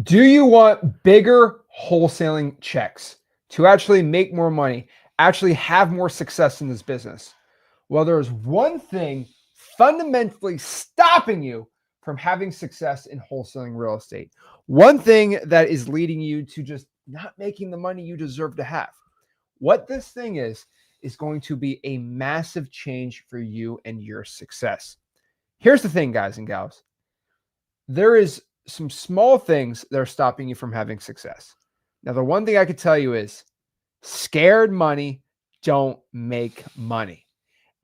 Do you want bigger wholesaling checks to actually make more money, actually have more success in this business? Well, there's one thing fundamentally stopping you from having success in wholesaling real estate. One thing that is leading you to just not making the money you deserve to have. What this thing is going to be a massive change for you and your success. Here's the thing, guys and gals. There is some small things that are stopping you from having success. Now, the one thing I could tell you is scared money don't make money.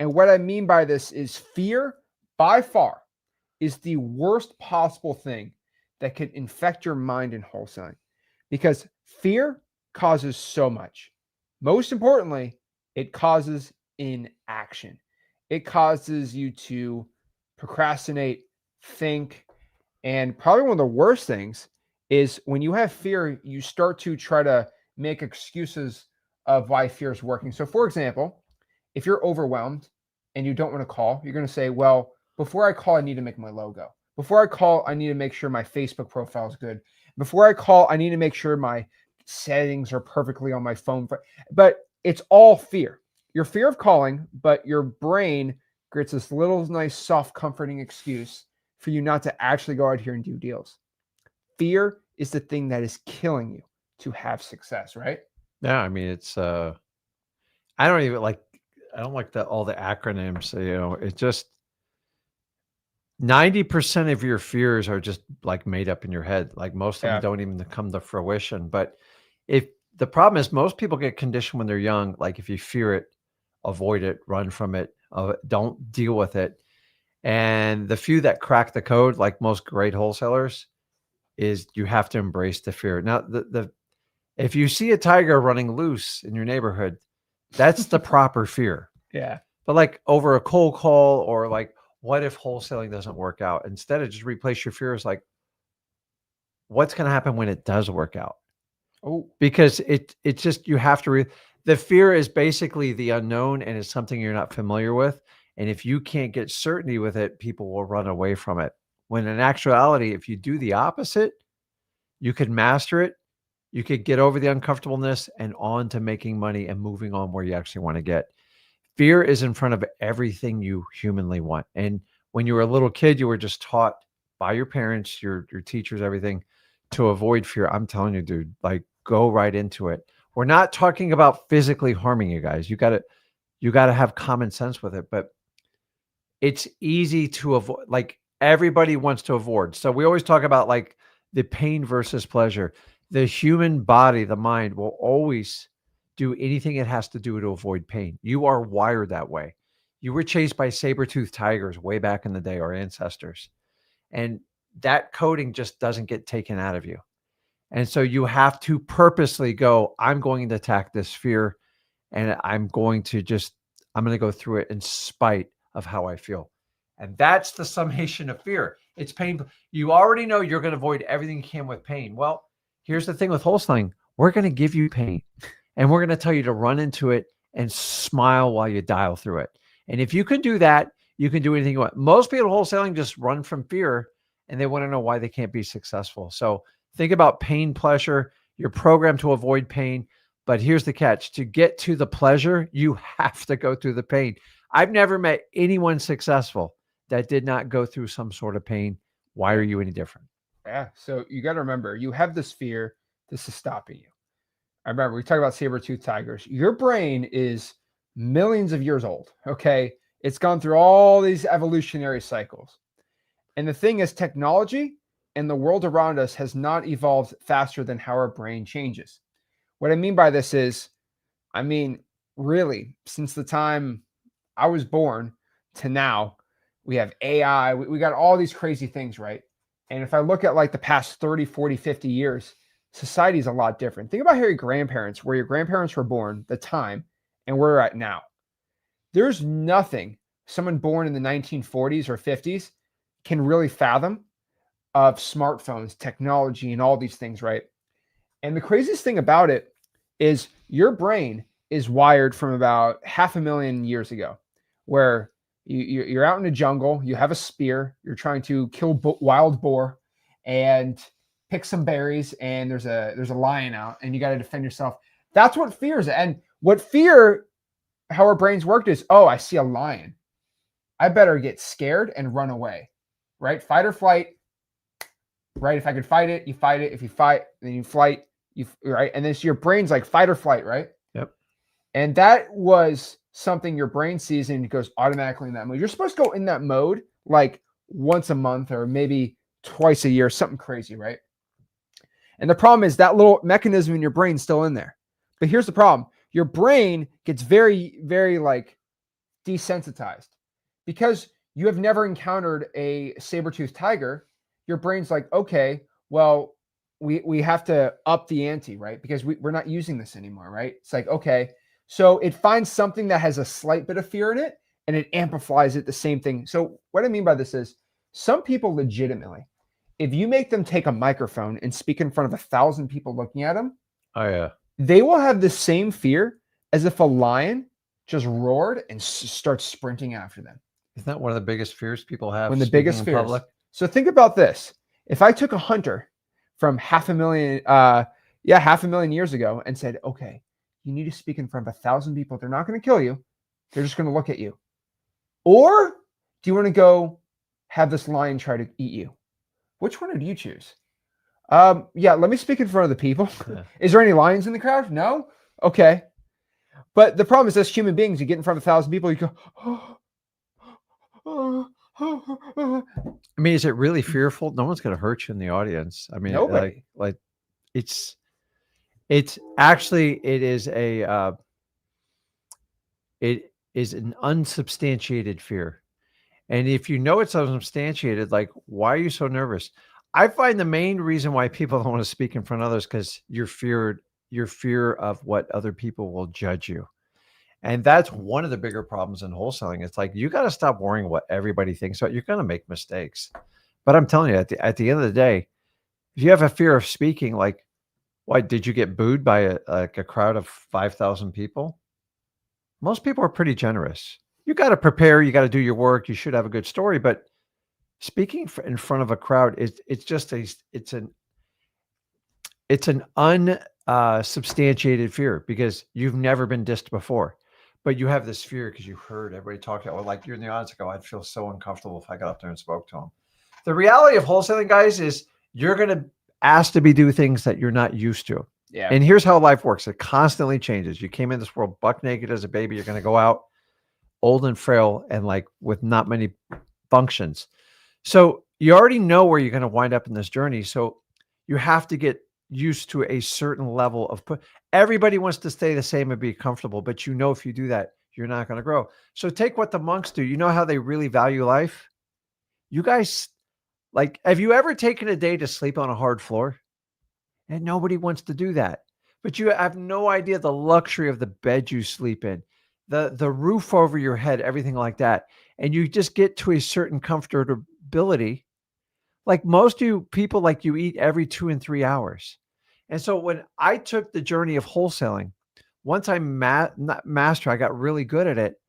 And what I mean by this is fear, by far, is the worst possible thing that could infect your mind in wholesaling because fear causes so much. Most importantly, it causes inaction. It causes you to procrastinate, think, and probably one of the worst things is when you have fear, you start to try to make excuses of why fear is working. So, for example, if you're overwhelmed and you don't want to call, you're going to say, well, before I call, I need to make my logo. Before I call, I need to make sure my Facebook profile is good. Before I call, I need to make sure my settings are perfectly on my phone. But it's all fear. Your fear of calling, but your brain creates this little nice, soft, comforting excuse for you not to actually go out here and do deals. Fear is the thing that is killing you to have success, right? Yeah, I mean, it's I don't like all the acronyms, it just 90% of your fears are just like made up in your head. Like most of them Yeah. don't even come to fruition. But if the problem is most people get conditioned when they're young, like if you fear it, avoid it, run from it, don't deal with it. And the few that crack the code, like most great wholesalers, is you have to embrace the fear. Now, the if you see a tiger running loose in your neighborhood, that's the proper fear. Yeah. But like over a cold call or like, what if wholesaling doesn't work out? Instead of just replace your fears, like, what's going to happen when it does work out? Oh, Because it's just you have to. The fear is basically the unknown, and it's something you're not familiar with. And if you can't get certainty with it, people will run away from it. When in actuality, if you do the opposite, you could master it. You could get over the uncomfortableness and on to making money and moving on where you actually want to get. Fear is in front of everything you humanly want. And when you were a little kid, you were just taught by your parents, your teachers, everything to avoid fear. I'm telling you, dude, like go right into it. We're not talking about physically harming you guys. You got to have common sense with it, but it's easy to avoid. Like everybody wants to avoid. So we always talk about like the pain versus pleasure. The human body, the mind will always do anything it has to do to avoid pain. You are wired that way. You were chased by saber-toothed tigers way back in the day, our ancestors. And that coding just doesn't get taken out of you. And so you have to purposely go, I'm going to attack this fear and I'm going to go through it in spite of how I feel. And that's the summation of fear. It's painful. You already know you're going to avoid everything you can with pain. Well, here's the thing with wholesaling. We're going to give you pain and we're going to tell you to run into it and smile while you dial through it. And if you can do that, you can do anything you want. Most people wholesaling just run from fear and they want to know why they can't be successful. So think about pain, pleasure. You're programmed to avoid pain. But here's the catch. To get to the pleasure, you have to go through the pain. I've never met anyone successful that did not go through some sort of pain. Why are you any different? yeah. So you got to remember, you have this fear. This is stopping you. I remember we talk about saber-toothed tigers. Your brain is millions of years old. Okay. It's gone through all these evolutionary cycles. And the thing is, technology and the world around us has not evolved faster than how our brain changes. What I mean by this is, I mean, really, since the time I was born to now, we have AI, we got all these crazy things, right? And if I look at like the past 30, 40, 50 years, society is a lot different. Think about how your grandparents, where your grandparents were born, the time, and where we're at now. There's nothing someone born in the 1940s or 50s can really fathom of smartphones, technology, and all these things, right? And the craziest thing about it is your brain is wired from about 500,000 years ago, where you're out in the jungle, you have a spear, you're trying to kill wild boar, and pick some berries and there's a lion out and you got to defend yourself. That's what fear is. And what fear, how our brains work is, oh, I see a lion. I better get scared and run away, right? Fight or flight, right? If I could fight it, you fight it. If you fight, then you flight, right? And then so your brain's like fight or flight, right? Yep. And that was something your brain sees and it goes automatically in that mode. You're supposed to go in that mode like once a month or maybe twice a year, something crazy, right? And the problem is that little mechanism in your brain still in there. But here's the problem. Your brain gets very, very like desensitized because you have never encountered a saber-toothed tiger. Your brain's like, okay, well, we have to up the ante, right? Because we're not using this anymore, right? It's like, okay. So it finds something that has a slight bit of fear in it and it amplifies it, the same thing. So what I mean by this is some people legitimately, if you make them take a microphone and speak in front of 1,000 people looking at them, Oh yeah, they will have the same fear as if a lion just roared and starts sprinting after them. isn't that one of the biggest fears people have? One of the biggest in fears. public? So think about this. If I took a hunter from 500,000 years ago and said, okay, you need to speak in front of 1,000 people. They're not going to kill you. They're just going to look at you. Or do you want to go have this lion try to eat you? Which one would you choose? Yeah, let me speak in front of the people. Yeah. Is there any lions in the crowd? No? Okay. But the problem is, as human beings, you get in front of 1,000 people, you go, I mean, is it really fearful? No one's going to hurt you in the audience. I mean, Nobody. like it's actually, it is an unsubstantiated fear. And if you know it's unsubstantiated, like, why are you so nervous? I find the main reason why people don't want to speak in front of others because your fear of what other people will judge you. And that's one of the bigger problems in wholesaling. It's like, you got to stop worrying what everybody thinks about. You're going to make mistakes. But I'm telling you, at the end of the day, if you have a fear of speaking, like, why did you get booed by a crowd of 5,000 people? Most people are pretty generous. You got to prepare. You got to do your work. You should have a good story. But speaking in front of a crowd it's an unsubstantiated fear because you've never been dissed before. But you have this fear because you heard everybody talking, or like you're in the audience, go, I'd feel so uncomfortable if I got up there and spoke to them. The reality of wholesaling, guys, is you're going to ask to do things that you're not used to. Yeah. And here's how life works. It constantly changes. You came in this world buck naked as a baby. You're going to go out old and frail and like with not many functions. So you already know where you're going to wind up in this journey. So you have to get used to a certain level of everybody wants to stay the same and be comfortable, but you know, if you do that, you're not going to grow. So take what the monks do. You know how they really value life? You guys, like, have you ever taken a day to sleep on a hard floor? And nobody wants to do that. But you have no idea the luxury of the bed you sleep in, the roof over your head, everything like that. And you just get to a certain comfortability. Like most of you people, like, you eat every 2 and 3 hours. And so when I took the journey of wholesaling, once I I got really good at it.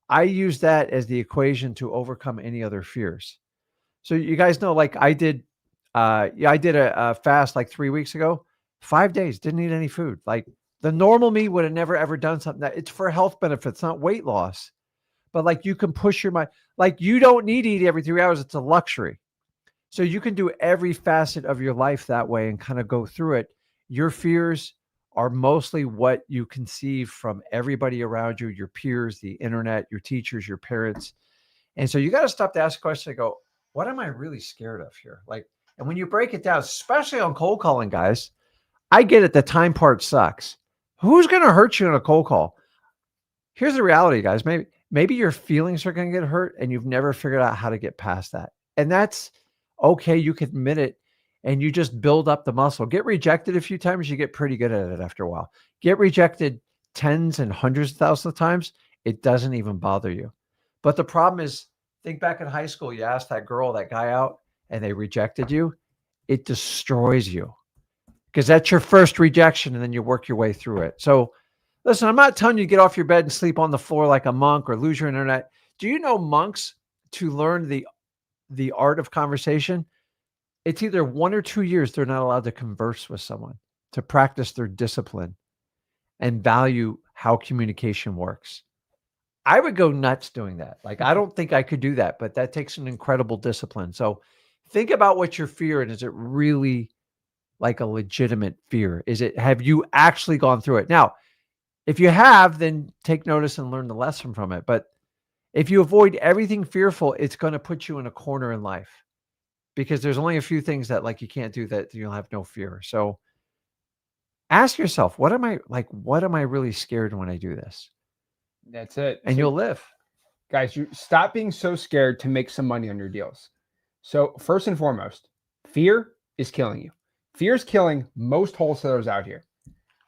I used that as the equation to overcome any other fears. So you guys know, like I did a fast like 3 weeks ago, 5 days, didn't eat any food. Like the normal me would have never, ever done something that it's for health benefits, not weight loss. But like you can push your mind, like you don't need to eat every 3 hours. It's a luxury. So you can do every facet of your life that way and kind of go through it. Your fears are mostly what you conceive from everybody around you, your peers, the internet, your teachers, your parents. And so you got to stop to ask a question and go, what am I really scared of here? Like, and when you break it down, especially on cold calling, guys, I get it. The time part sucks. Who's going to hurt you in a cold call? Here's the reality, guys. Maybe your feelings are going to get hurt and you've never figured out how to get past that. And that's okay. You can admit it and you just build up the muscle. Get rejected a few times. You get pretty good at it after a while. Get rejected tens and hundreds of thousands of times. It doesn't even bother you. But the problem is, think back in high school, you asked that girl, that guy out and they rejected you. It destroys you because that's your first rejection and then you work your way through it. So listen, I'm not telling you to get off your bed and sleep on the floor like a monk or lose your internet. Do you know monks, to learn the art of conversation, it's either 1 or 2 years they're not allowed to converse with someone, to practice their discipline and value how communication works. I would go nuts doing that. Like, I don't think I could do that, but that takes an incredible discipline. So think about what your fear, and is it really like a legitimate fear? Have you actually gone through it? Now, if you have, then take notice and learn the lesson from it. But if you avoid everything fearful, it's going to put you in a corner in life, because there's only a few things that like you can't do that you'll have no fear. So ask yourself, what am I really scared when I do this? That's it. And So, you'll live. guys, you stop being so scared to make some money on your deals. So first and foremost, fear is killing you. Fear is killing most wholesalers out here.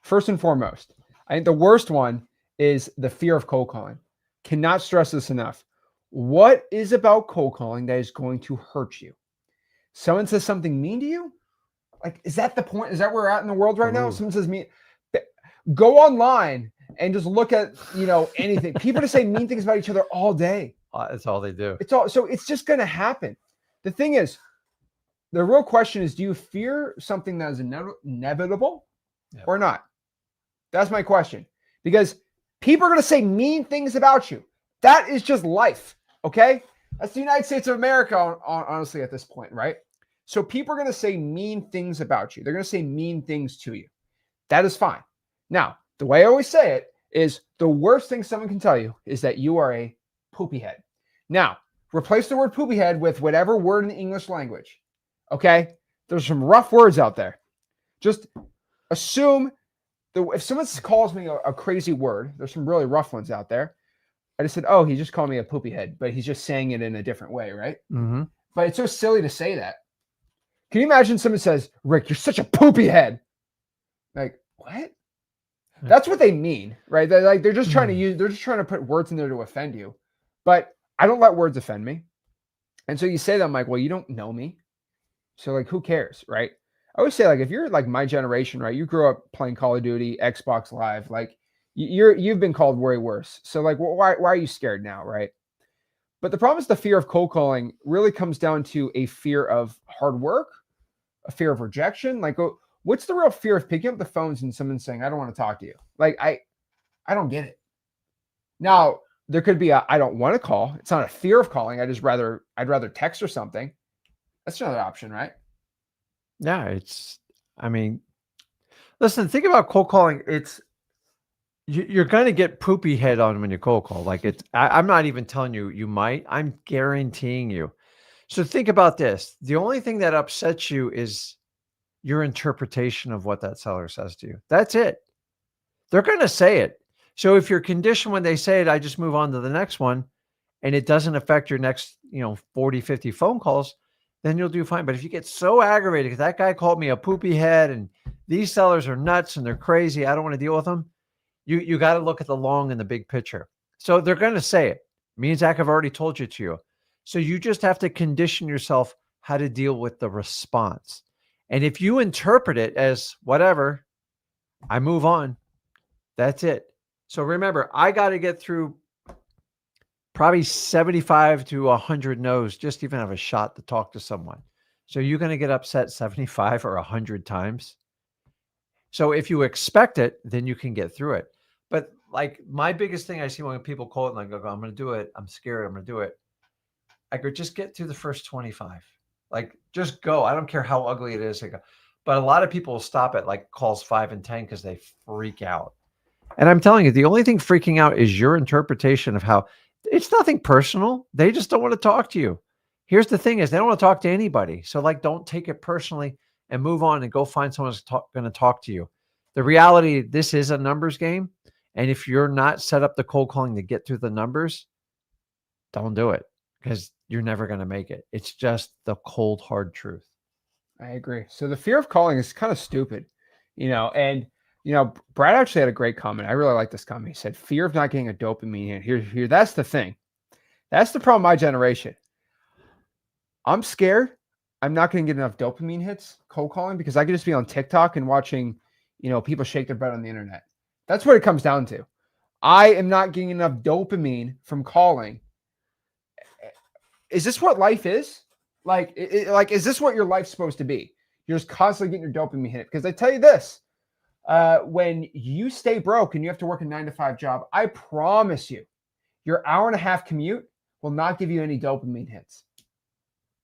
First and foremost, I think the worst one is the fear of cold calling. Cannot stress this enough. What is about cold calling that is going to hurt you? Someone says something mean to you? Like, is that the point? Is that where we're at in the world right now? Ooh. Someone says mean. Go online and just look at, anything. People just say mean things about each other all day. That's all they do. So it's just going to happen. The thing is, the real question is, do you fear something that is inevitable or not? That's my question. Because people are going to say mean things about you. That is just life. Okay. That's the United States of America, honestly, at this point, right? So people are going to say mean things about you. They're going to say mean things to you. That is fine. Now, the way I always say it is, the worst thing someone can tell you is that you are a poopy head. Now, replace the word poopy head with whatever word in the English language. Okay? There's some rough words out there. Just assume that if someone calls me a crazy word, there's some really rough ones out there. I just said, oh, he just called me a poopy head, but he's just saying it in a different way, right? Mm-hmm. But it's so silly to say that. Can you imagine someone says, Rick, you're such a poopy head? Like, what? That's what they mean, right? They're just trying to put words in there to offend you. But I don't let words offend me. And so you say that, I'm like, well, you don't know me. So like, who cares, right? I always say, like, if you're like my generation, right? You grew up playing Call of Duty, Xbox Live, like you've been called way worse. So like, why are you scared now, right? But the problem is, the fear of cold calling really comes down to a fear of hard work, a fear of rejection. Like, what's the real fear of picking up the phones and someone saying, I don't want to talk to you? Like, I don't get it. Now, there could be I don't want to call. It's not a fear of calling. I'd rather text or something. That's another option, right? Yeah, listen, think about cold calling. You're going to get poopy head on when you cold call. Like, I'm not even telling you, you might, I'm guaranteeing you. So think about this. The only thing that upsets you is your interpretation of what that seller says to you. That's it. They're going to say it. So if you're conditioned when they say it, I just move on to the next one, and it doesn't affect your next, 40, 50 phone calls, then you'll do fine. But if you get so aggravated because that guy called me a poopy head and these sellers are nuts and they're crazy, I don't want to deal with them. You got to look at the long and the big picture. So they're going to say it. Me and Zach have already told you to. So you just have to condition yourself how to deal with the response. And if you interpret it as whatever, I move on. That's it. So remember, I got to get through probably 75 to 100 no's just to even have a shot to talk to someone. So you're going to get upset 75 or 100 times. So if you expect it, then you can get through it. But like, my biggest thing I see when people call it and I go, I'm going to do it. I'm scared. I'm going to do it. I go, just get through the first 25. Like, just go. I don't care how ugly it is. But a lot of people will stop at like calls 5 and 10 because they freak out. And I'm telling you, the only thing freaking out is your interpretation of how it's nothing personal. They just don't want to talk to you. Here's the thing is, they don't want to talk to anybody. So like, don't take it personally and move on and go find someone who's going to talk to you. The reality, this is a numbers game. And if you're not set up the cold calling to get through the numbers, don't do it, because you're never going to make it. It's just the cold, hard truth. I agree. So the fear of calling is kind of stupid, and Brad actually had a great comment. I really like this comment. He said, fear of not getting a dopamine hit. Here, that's the thing. That's the problem with my generation. I'm scared I'm not going to get enough dopamine hits cold calling because I could just be on TikTok and watching, people shake their butt on the internet. That's what it comes down to. I am not getting enough dopamine from calling. Is this what life is? Like, like, is this what your life's supposed to be? You're just constantly getting your dopamine hit. Because I tell you this, when you stay broke and you have to work a 9-to-5 job, I promise you, your hour-and-a-half commute will not give you any dopamine hits.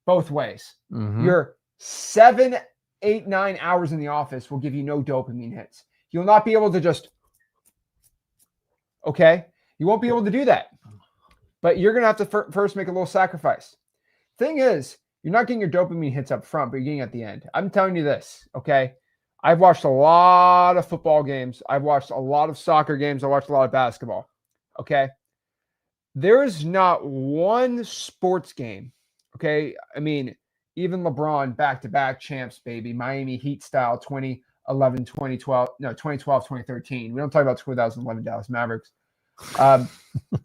Both ways. Your 7, 8, 9 hours in the office will give you no dopamine hits. You'll not be able to just, okay? You won't be able to do that. But you're going to have to first make a little sacrifice. Thing is, you're not getting your dopamine hits up front, but you're getting at the end. I'm telling you this, okay? I've watched a lot of football games. I've watched a lot of soccer games. I watched a lot of basketball, okay? There is not one sports game, okay? I mean, even LeBron, back-to-back champs, baby. Miami Heat style, 2011, 2012. No, 2012, 2013. We don't talk about 2011 Dallas Mavericks.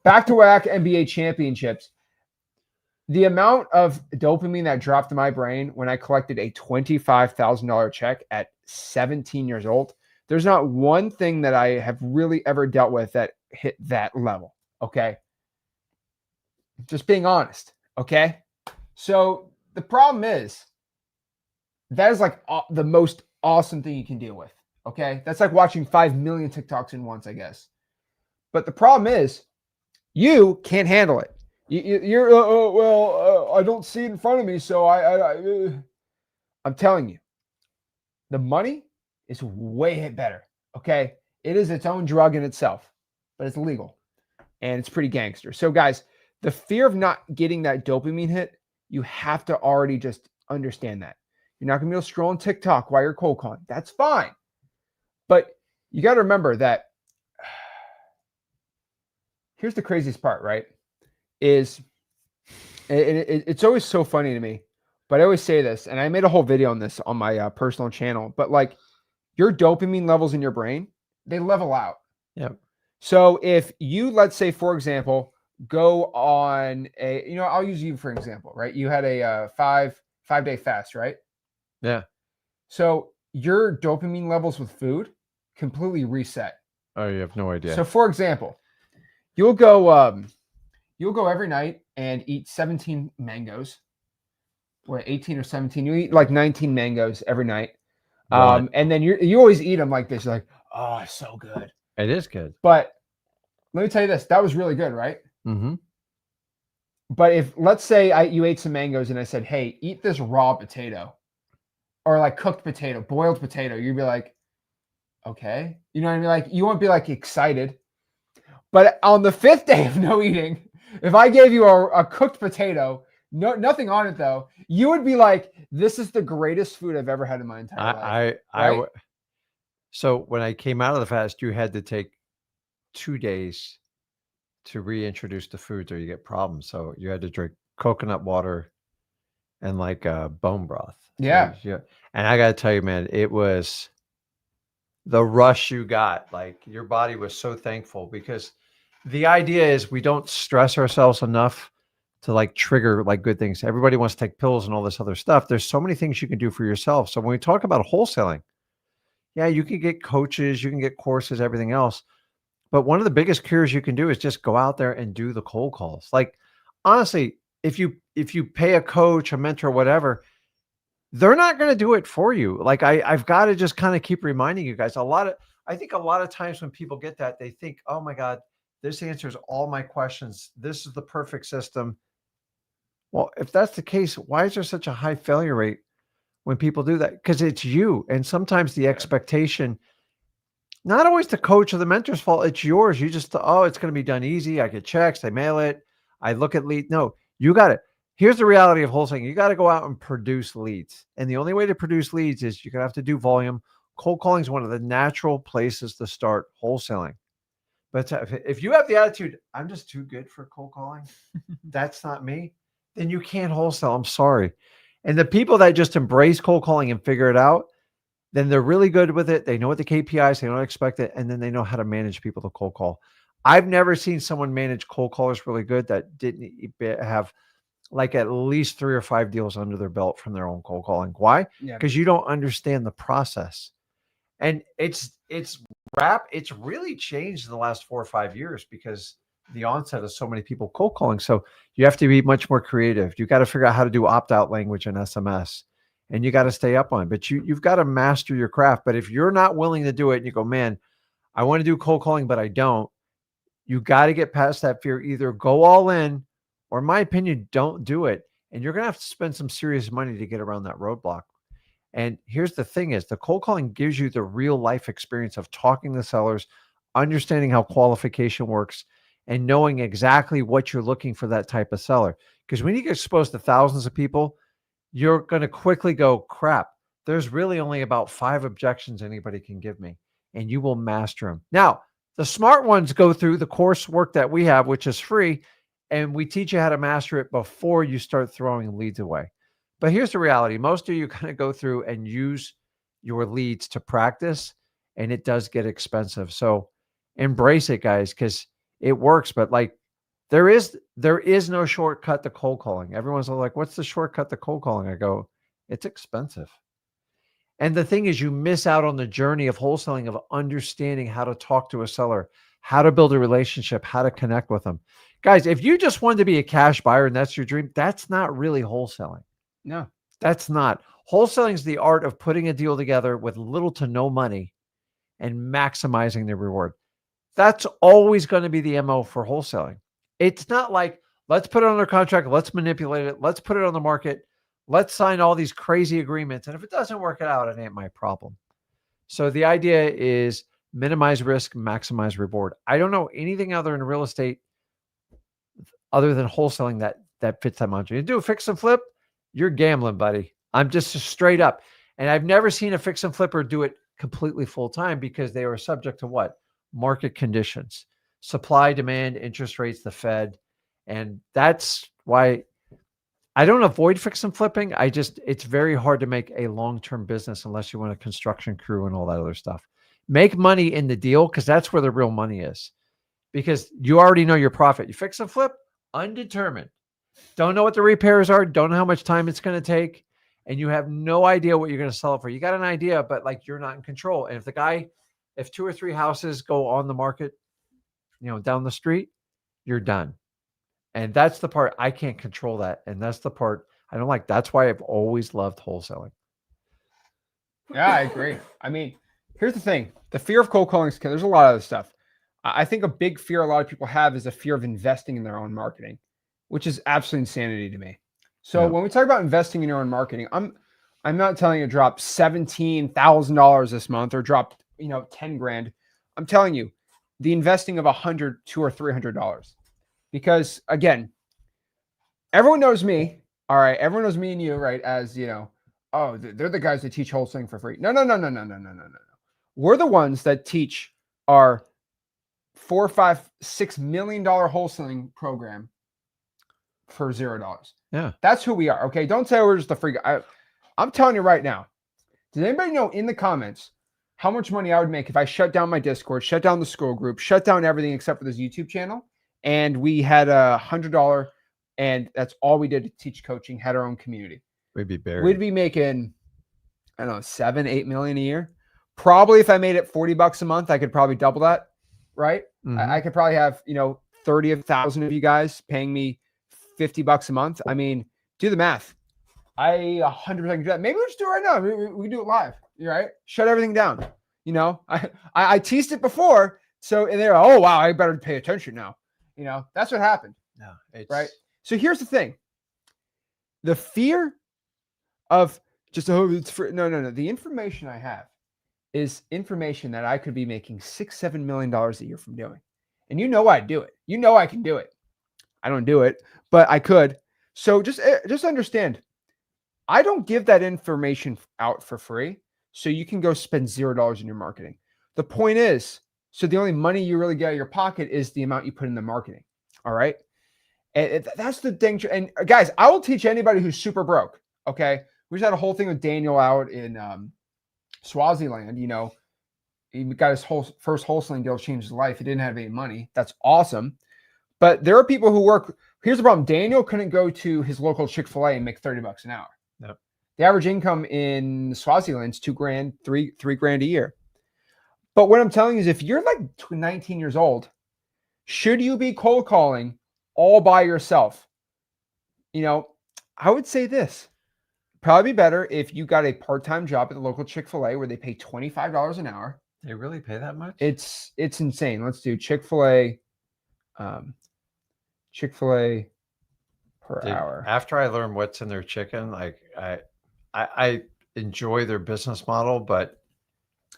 Back-to-back NBA championships. The amount of dopamine that dropped in my brain when I collected a $25,000 check at 17 years old, there's not one thing that I have really ever dealt with that hit that level, okay? Just being honest, okay? So the problem is that is like the most awesome thing you can deal with, okay? That's like watching 5 million TikToks in once, I guess. But the problem is you can't handle it. You're I don't see it in front of me, so I'm telling you, the money is way better. Okay, it is its own drug in itself, but it's legal and it's pretty gangster. So, guys, the fear of not getting that dopamine hit, you have to already just understand that you're not gonna be able to scroll on TikTok while you're cold calling. That's fine, but you got to remember that. Here's the craziest part, right? Is it's always so funny to me, but I always say this, and I made a whole video on this on my personal channel, but like your dopamine levels in your brain, they level out. Yep. So if you, let's say, for example, go on a, I'll use you for example, right? You had a 5-day fast, right? Yeah. So your dopamine levels with food completely reset. Oh, you have no idea. So for example, you'll go every night and eat 17 mangoes. What, 18 or 17? You eat like 19 mangoes every night. Right. And then you always eat them like this. You're like, oh, it's so good. It is good. But let me tell you this, that was really good, right? Mm-hmm. But if, let's say you ate some mangoes and I said, hey, eat this raw potato or like cooked potato, boiled potato, you'd be like, okay. You know what I mean? Like, you won't be like excited. But on the 5th day of no eating, if I gave you a cooked potato, nothing on it though, you would be like, this is the greatest food I've ever had in my entire life. So when I came out of the fast, you had to take 2 days to reintroduce the foods or you get problems. So you had to drink coconut water and like bone broth. Yeah. And I got to tell you, man, it was the rush you got. Like your body was so thankful because the idea is we don't stress ourselves enough to like trigger like good things. Everybody wants to take pills and all this other stuff. There's so many things you can do for yourself. So when we talk about wholesaling, yeah, you can get coaches, you can get courses, everything else. But one of the biggest cures you can do is just go out there and do the cold calls. Like honestly, if you pay a coach, a mentor, whatever, they're not going to do it for you. Like I've got to just kind of keep reminding you guys. I think a lot of times when people get that, they think, oh my God, this answers all my questions. This is the perfect system. Well, if that's the case, why is there such a high failure rate when people do that? Because it's you. And sometimes the expectation, not always the coach or the mentor's fault, it's yours. You just, oh, it's going to be done easy. I get checks, I mail it, I look at lead. No, you got it. Here's the reality of wholesaling. You got to go out and produce leads. And the only way to produce leads is you're going to have to do volume. Cold calling is one of the natural places to start wholesaling. But if you have the attitude, I'm just too good for cold calling, that's not me, then you can't wholesale. I'm sorry. And the people that just embrace cold calling and figure it out, then they're really good with it. They know what the KPIs, they don't expect it, and then they know how to manage people to cold call. I've never seen someone manage cold callers really good that didn't have like at least 3 or 5 deals under their belt from their own cold calling. Why? Because you don't understand the process. And it's really changed in the last 4 or 5 years because the onset of so many people cold calling. So you have to be much more creative. You got to figure out how to do opt-out language in SMS, and you got to stay up on it. But you've got to master your craft. But if you're not willing to do it and you go, man, I want to do cold calling, but I don't, you got to get past that fear. Either go all in, or in my opinion, don't do it. And you're going to have to spend some serious money to get around that roadblock. And here's the thing is the cold calling gives you the real life experience of talking to sellers, understanding how qualification works, and knowing exactly what you're looking for that type of seller. Because when you get exposed to thousands of people, you're going to quickly go, crap, there's really only about 5 objections anybody can give me, and you will master them. Now, the smart ones go through the coursework that we have, which is free, and we teach you how to master it before you start throwing leads away. But here's the reality. Most of you kind of go through and use your leads to practice, and it does get expensive. So embrace it, guys, because it works. But like there is no shortcut to cold calling. Everyone's like, what's the shortcut to cold calling? I go, it's expensive. And the thing is, you miss out on the journey of wholesaling, of understanding how to talk to a seller, how to build a relationship, how to connect with them. Guys, if you just wanted to be a cash buyer and that's your dream, that's not really wholesaling. No, that's not. Wholesaling is the art of putting a deal together with little to no money and maximizing the reward. That's always going to be the MO for wholesaling. It's not like, let's put it under contract, let's manipulate it, let's put it on the market, let's sign all these crazy agreements. And if it doesn't work it out, it ain't my problem. So the idea is minimize risk, maximize reward. I don't know anything other in real estate other than wholesaling that fits that mantra. You do a fix and flip, you're gambling, buddy. I'm just straight up. And I've never seen a fix and flipper do it completely full time because they are subject to what? Market conditions, supply, demand, interest rates, the Fed. And that's why I don't avoid fix and flipping. It's very hard to make a long-term business unless you want a construction crew and all that other stuff. Make money in the deal because that's where the real money is. Because you already know your profit. You fix and flip, undetermined. Don't know what the repairs are. Don't know how much time it's going to take. And you have no idea what you're going to sell it for. You got an idea, but like you're not in control. And if 2 or 3 houses go on the market, down the street, you're done. And that's the part I can't control that. And that's the part I don't like. That's why I've always loved wholesaling. Yeah, I agree. I mean, here's the thing. The fear of cold calling, there's a lot of other stuff. I think a big fear a lot of people have is a fear of investing in their own marketing, which is absolute insanity to me. So when we talk about investing in your own marketing, I'm not telling you to drop $17,000 this month or drop, 10 grand. I'm telling you the investing of $100, $200 or $300. Because again, everyone knows me. All right. Everyone knows me and you, right? As they're the guys that teach wholesaling for free. No. We're the ones that teach our $4, $5, $6 million wholesaling program for $0. Yeah. That's who we are. Okay. Don't say we're just a free guy. I'm telling you right now. Does anybody know in the comments how much money I would make if I shut down my Discord, shut down the school group, shut down everything except for this YouTube channel? And we had $100 and that's all we did to teach coaching, had our own community. We'd be making, I don't know, 7, 8 million a year. Probably if I made it $40 a month, I could probably double that. Right. Mm-hmm. I could probably have, 30,000 of you guys paying me $50 a month. I mean, do the math. I 100% do that. Maybe we'll just do it right now. We can do it live. You're right. Shut everything down. I teased it before. So, and they're, oh, wow, I better pay attention now. That's what happened. No, right. So here's the thing. The fear of just, it's free. No. The information I have is information that I could be making $6-7 million a year from doing. And I'd do it. I can do it. I don't do it, but I could. So just understand, I don't give that information out for free. So you can go spend $0 in your marketing. The point is, so the only money you really get out of your pocket is the amount you put in the marketing. All right. And that's the thing. And guys, I will teach anybody who's super broke. Okay. We just had a whole thing with Daniel out in Swaziland. He got his first wholesaling deal, changed his life. He didn't have any money. That's awesome. But there are people who work. Here's the problem. Daniel couldn't go to his local Chick-fil-A and make $30 an hour. Yep. The average income in Swaziland is $2,000, $3,000 a year. But what I'm telling you is if you're like 19 years old, Should you be cold calling all by yourself? I would say this. Probably be better if you got a part-time job at the local Chick-fil-A where they pay $25 an hour. They really pay that much? It's insane. Let's do Chick-fil-A per hour. After I learned what's in their chicken, like I enjoy their business model, but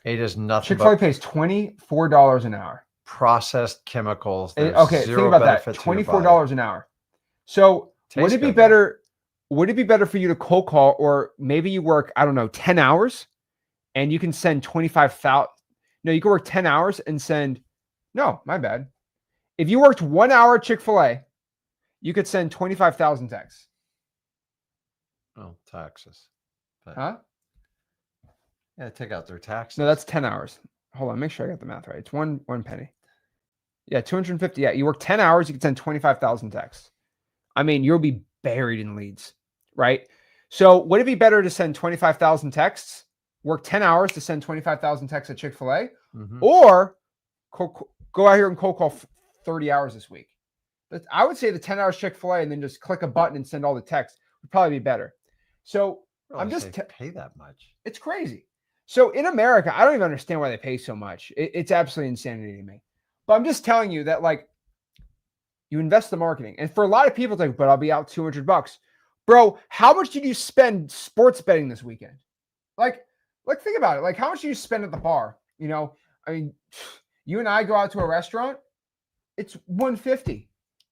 it is nothing Chick-fil-A but pays $24 an hour. processed chemicals. Okay, think about that. $24 an hour. So would it be better? Would it be better for you to cold call, or maybe you work, I don't know, 10 hours and you can send 25,000? No, you can work 10 hours and send, no, my bad. If you worked 1 hour at Chick-fil-A, you could send 25,000 texts. Oh, taxes. But, huh? Yeah, take out their taxes. No, that's 10 hours. Hold on, make sure I got the math right. It's one penny. Yeah, 250. Yeah, you work 10 hours, you can send 25,000 texts. I mean, you'll be buried in leads, right? So would it be better to send 25,000 texts, work 10 hours to send 25,000 texts at Chick-fil-A, or go out here and cold call 30 hours this week? I would say the 10 hours Chick-fil-A and then just click a button and send all the texts would probably be better. So I'm just pay that much. It's crazy. So in America, I don't even understand why they pay so much. It's absolutely insanity to me. But I'm just telling you that, like, you invest in marketing. And for a lot of people, it's like, but I'll be out $200. Bro, how much did you spend sports betting this weekend? Like think about it. Like, how much do you spend at the bar? I mean, you and I go out to a restaurant, it's $150.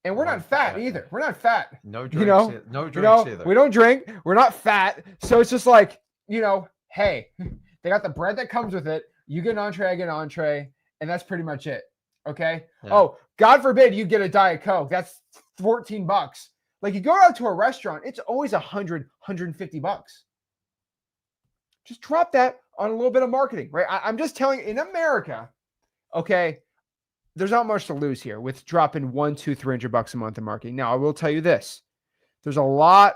And we're not fat either. We're not fat. No drinks. No drinks either. We don't drink. We're not fat. So it's just like, hey, they got the bread that comes with it. You get an entree, I get an entree. And that's pretty much it. Okay. Yeah. Oh, God forbid you get a Diet Coke. That's $14. Like, you go out to a restaurant, it's always $100, $150. Just drop that on a little bit of marketing, right? I'm just telling you, in America, okay, there's not much to lose here with dropping $100, $200, $300 a month in marketing. Now, I will tell you this. It's a lot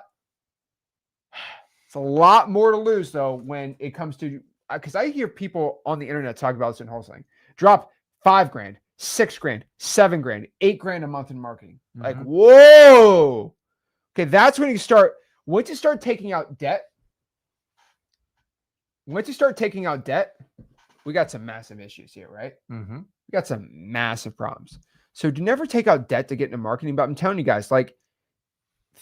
more to lose, though, when it comes to, because I hear people on the internet talk about this in wholesaling. Drop $5,000, $6,000, $7,000, $8,000 a month in marketing. Like, whoa. Okay, that's when you start. Once you start taking out debt, we got some massive issues here, right? We got some massive problems. So do never take out debt to get into marketing. But I'm telling you guys, like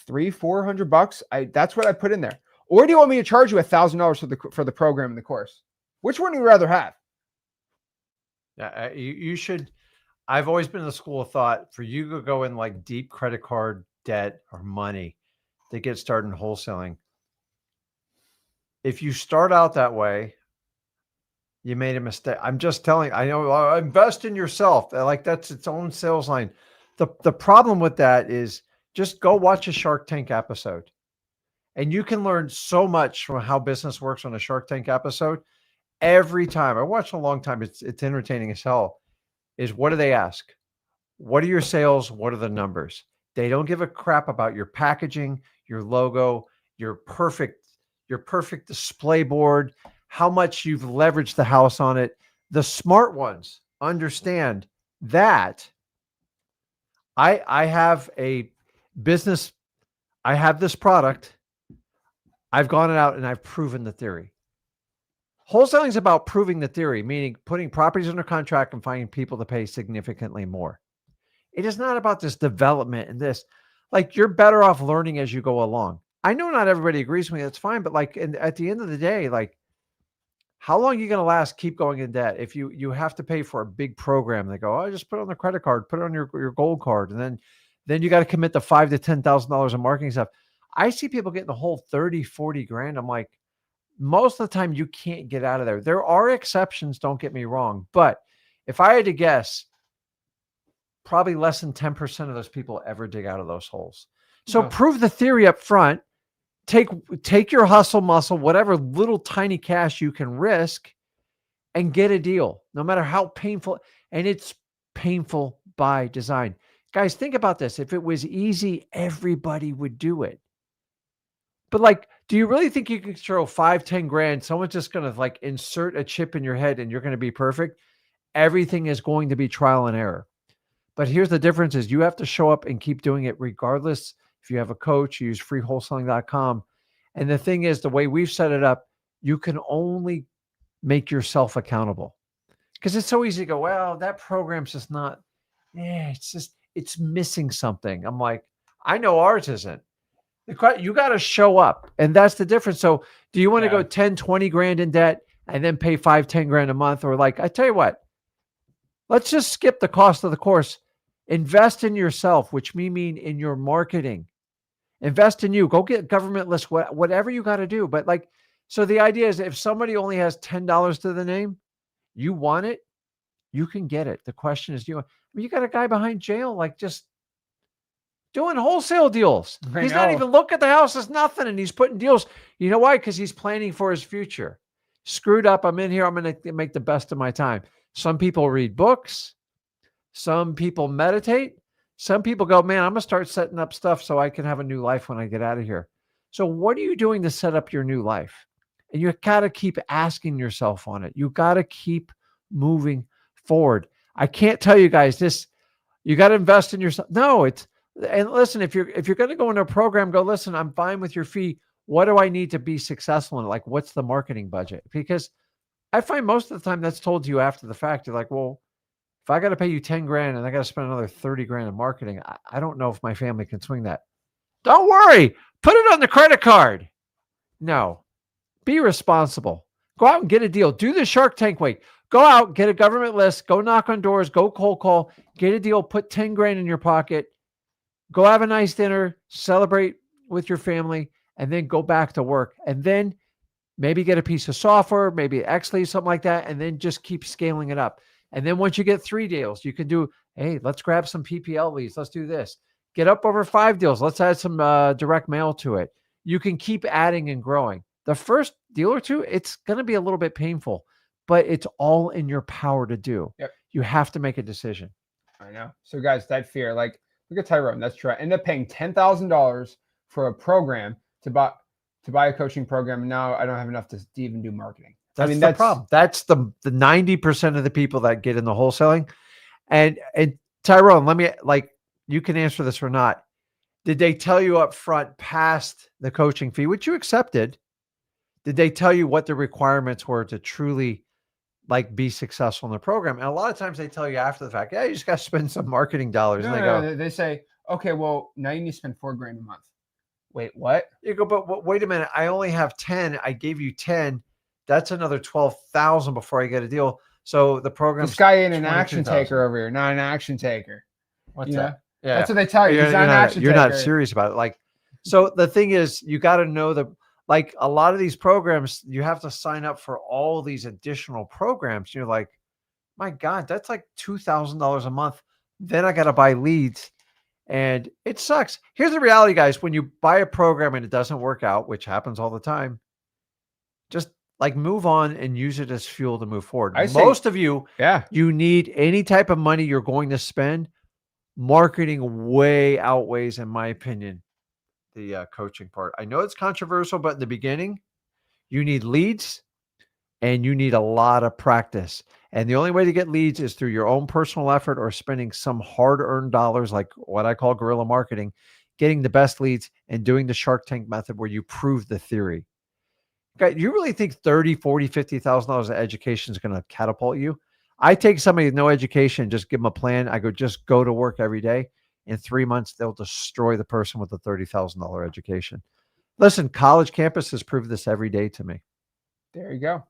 $300-$400, that's what I put in there. Or do you want me to charge you $1,000 for the program and the course? Which one do you rather have? Yeah, you should. I've always been in the school of thought for you to go in like deep credit card debt or money to get started in wholesaling. If you start out that way, you made a mistake. I'm just telling you, I know, invest in yourself. Like, that's its own sales line. The problem with that is just go watch a Shark Tank episode. And you can learn so much from how business works on a Shark Tank episode. Every time I watched a long time, it's entertaining as hell. Is what do they ask? What are your sales? What are the numbers? They don't give a crap about your packaging, your logo, your perfect display board, how much you've leveraged the house on it. The smart ones understand that I have a business. I have this product. I've gone out and I've proven the theory. Wholesaling is about proving the theory, meaning putting properties under contract and finding people to pay significantly more. It is not about this development and this. Like, you're better off learning as you go along. I know not everybody agrees with me. That's fine. But like, at the end of the day, like, how long are you going to last? Keep going in debt. If you have to pay for a big program, they go, oh, just put it on the credit card, put it on your gold card. And then you got to commit the $5,000 to $10,000 in marketing stuff. I see people getting the whole 30, 40 grand. I'm like, most of the time you can't get out of there. There are exceptions, don't get me wrong. But if I had to guess, probably less than 10% of those people ever dig out of those holes. So prove the theory up front. Take your hustle muscle, whatever little tiny cash you can risk, and get a deal, no matter how painful. And it's painful by design. Guys, think about this. If it was easy, everybody would do it. But like, do you really think you can throw 5, 10 grand? Someone's just going to like insert a chip in your head and you're going to be perfect. Everything is going to be trial and error. But here's the difference is you have to show up and keep doing it regardless. If you have a coach, you use freewholesaling.com. And the thing is, the way we've set it up, you can only make yourself accountable. Because it's so easy to go, well, that program's just not, it's missing something. I'm like, I know ours isn't. You got to show up. And that's the difference. So do you want to go 10, 20 grand in debt and then pay 5, 10 grand a month? Or like, I tell you what, let's just skip the cost of the course. Invest in yourself, which mean in your marketing. Invest in you. Go get government list, whatever you got to do. But like, so the idea is if somebody only has $10 to the name, you want it, you can get it. The question is, you got a guy behind jail, like just doing wholesale deals. He's not even looking at the house as nothing. And he's putting deals. You know why? Because he's planning for his future. Screwed up. I'm in here. I'm going to make the best of my time. Some people read books. Some people meditate. Some people go, man, I'm going to start setting up stuff so I can have a new life when I get out of here. So what are you doing to set up your new life? And you got to keep asking yourself on it. You got to keep moving forward. I can't tell you guys this. You got to invest in yourself. No, and listen, if you're going to go into a program, go, listen, I'm fine with your fee. What do I need to be successful in? Like, what's the marketing budget? Because I find most of the time that's told to you after the fact. You're like, well, if I got to pay you 10 grand and I got to spend another 30 grand in marketing, I don't know if my family can swing that. Don't worry. Put it on the credit card. No. Be responsible. Go out and get a deal. Do the Shark Tank way. Go out, get a government list, go knock on doors, go cold call, get a deal, put 10 grand in your pocket, go have a nice dinner, celebrate with your family, and then go back to work. And then maybe get a piece of software, maybe Xlead, something like that, and then just keep scaling it up. And then once you get 3 deals, you can do, hey, let's grab some PPL leads. Let's do this. Get up over 5 deals. Let's add some direct mail to it. You can keep adding and growing. The first deal or two, it's going to be a little bit painful, but it's all in your power to do. Yep. You have to make a decision. I know. So guys, that fear, like, look at Tyrone. That's true. I ended up paying $10,000 for a program to buy a coaching program. And now I don't have enough to even do marketing. That's the problem. That's the 90% of the people that get in the wholesaling. And Tyrone, let me, like, you can answer this or not. Did they tell you up front past the coaching fee, which you accepted? Did they tell you what the requirements were to truly like be successful in the program? And a lot of times they tell you after the fact, yeah, you just got to spend some marketing dollars. No, they say, okay, well, now you need to spend $4 grand a month. Wait, what? You go, but wait a minute. I only have 10. I gave you 10. That's another 12,000 before I get a deal. So the program. This guy ain't an action taker over here, not an action taker. What's that? Yeah, that's what they tell you. You're not serious about it. Like, so the thing is, you got to know that. Like a lot of these programs, you have to sign up for all these additional programs. You're like, my God, that's like $2,000 a month. Then I got to buy leads. And it sucks. Here's the reality, guys. When you buy a program and it doesn't work out, which happens all the time, just like move on and use it as fuel to move forward. Most of you, you need any type of money you're going to spend. Marketing way outweighs, in my opinion, the coaching part. I know it's controversial, but in the beginning, you need leads and you need a lot of practice. And the only way to get leads is through your own personal effort or spending some hard-earned dollars, like what I call guerrilla marketing, getting the best leads and doing the Shark Tank method where you prove the theory. Okay, you really think $30,000, $40,000, $50,000 of education is going to catapult you? I take somebody with no education, just give them a plan. I go, just go to work every day. In 3 months, they'll destroy the person with a $30,000 education. Listen, college campuses prove this every day to me. There you go.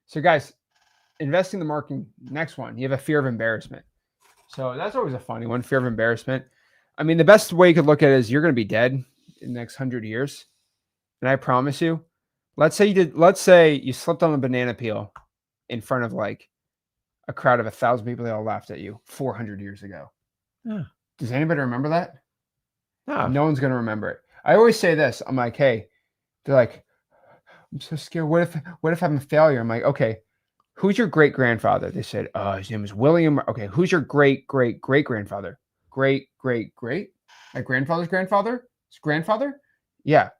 So guys, investing in the marketing, next one, you have a fear of embarrassment. So that's always a funny one, fear of embarrassment. I mean, the best way you could look at it is you're going to be dead in the next 100 years. And I promise you, let's say you slipped on a banana peel in front of like a crowd of 1,000 people. They all laughed at you 400 years ago. Yeah. Does anybody remember that? No. No one's going to remember it. I always say this. I'm like, hey, they're like, I'm so scared. What if I'm a failure? I'm like, okay, who's your great grandfather? They said, his name is William. Okay. Who's your great grandfather? Great. My grandfather's grandfather? His grandfather? Yeah.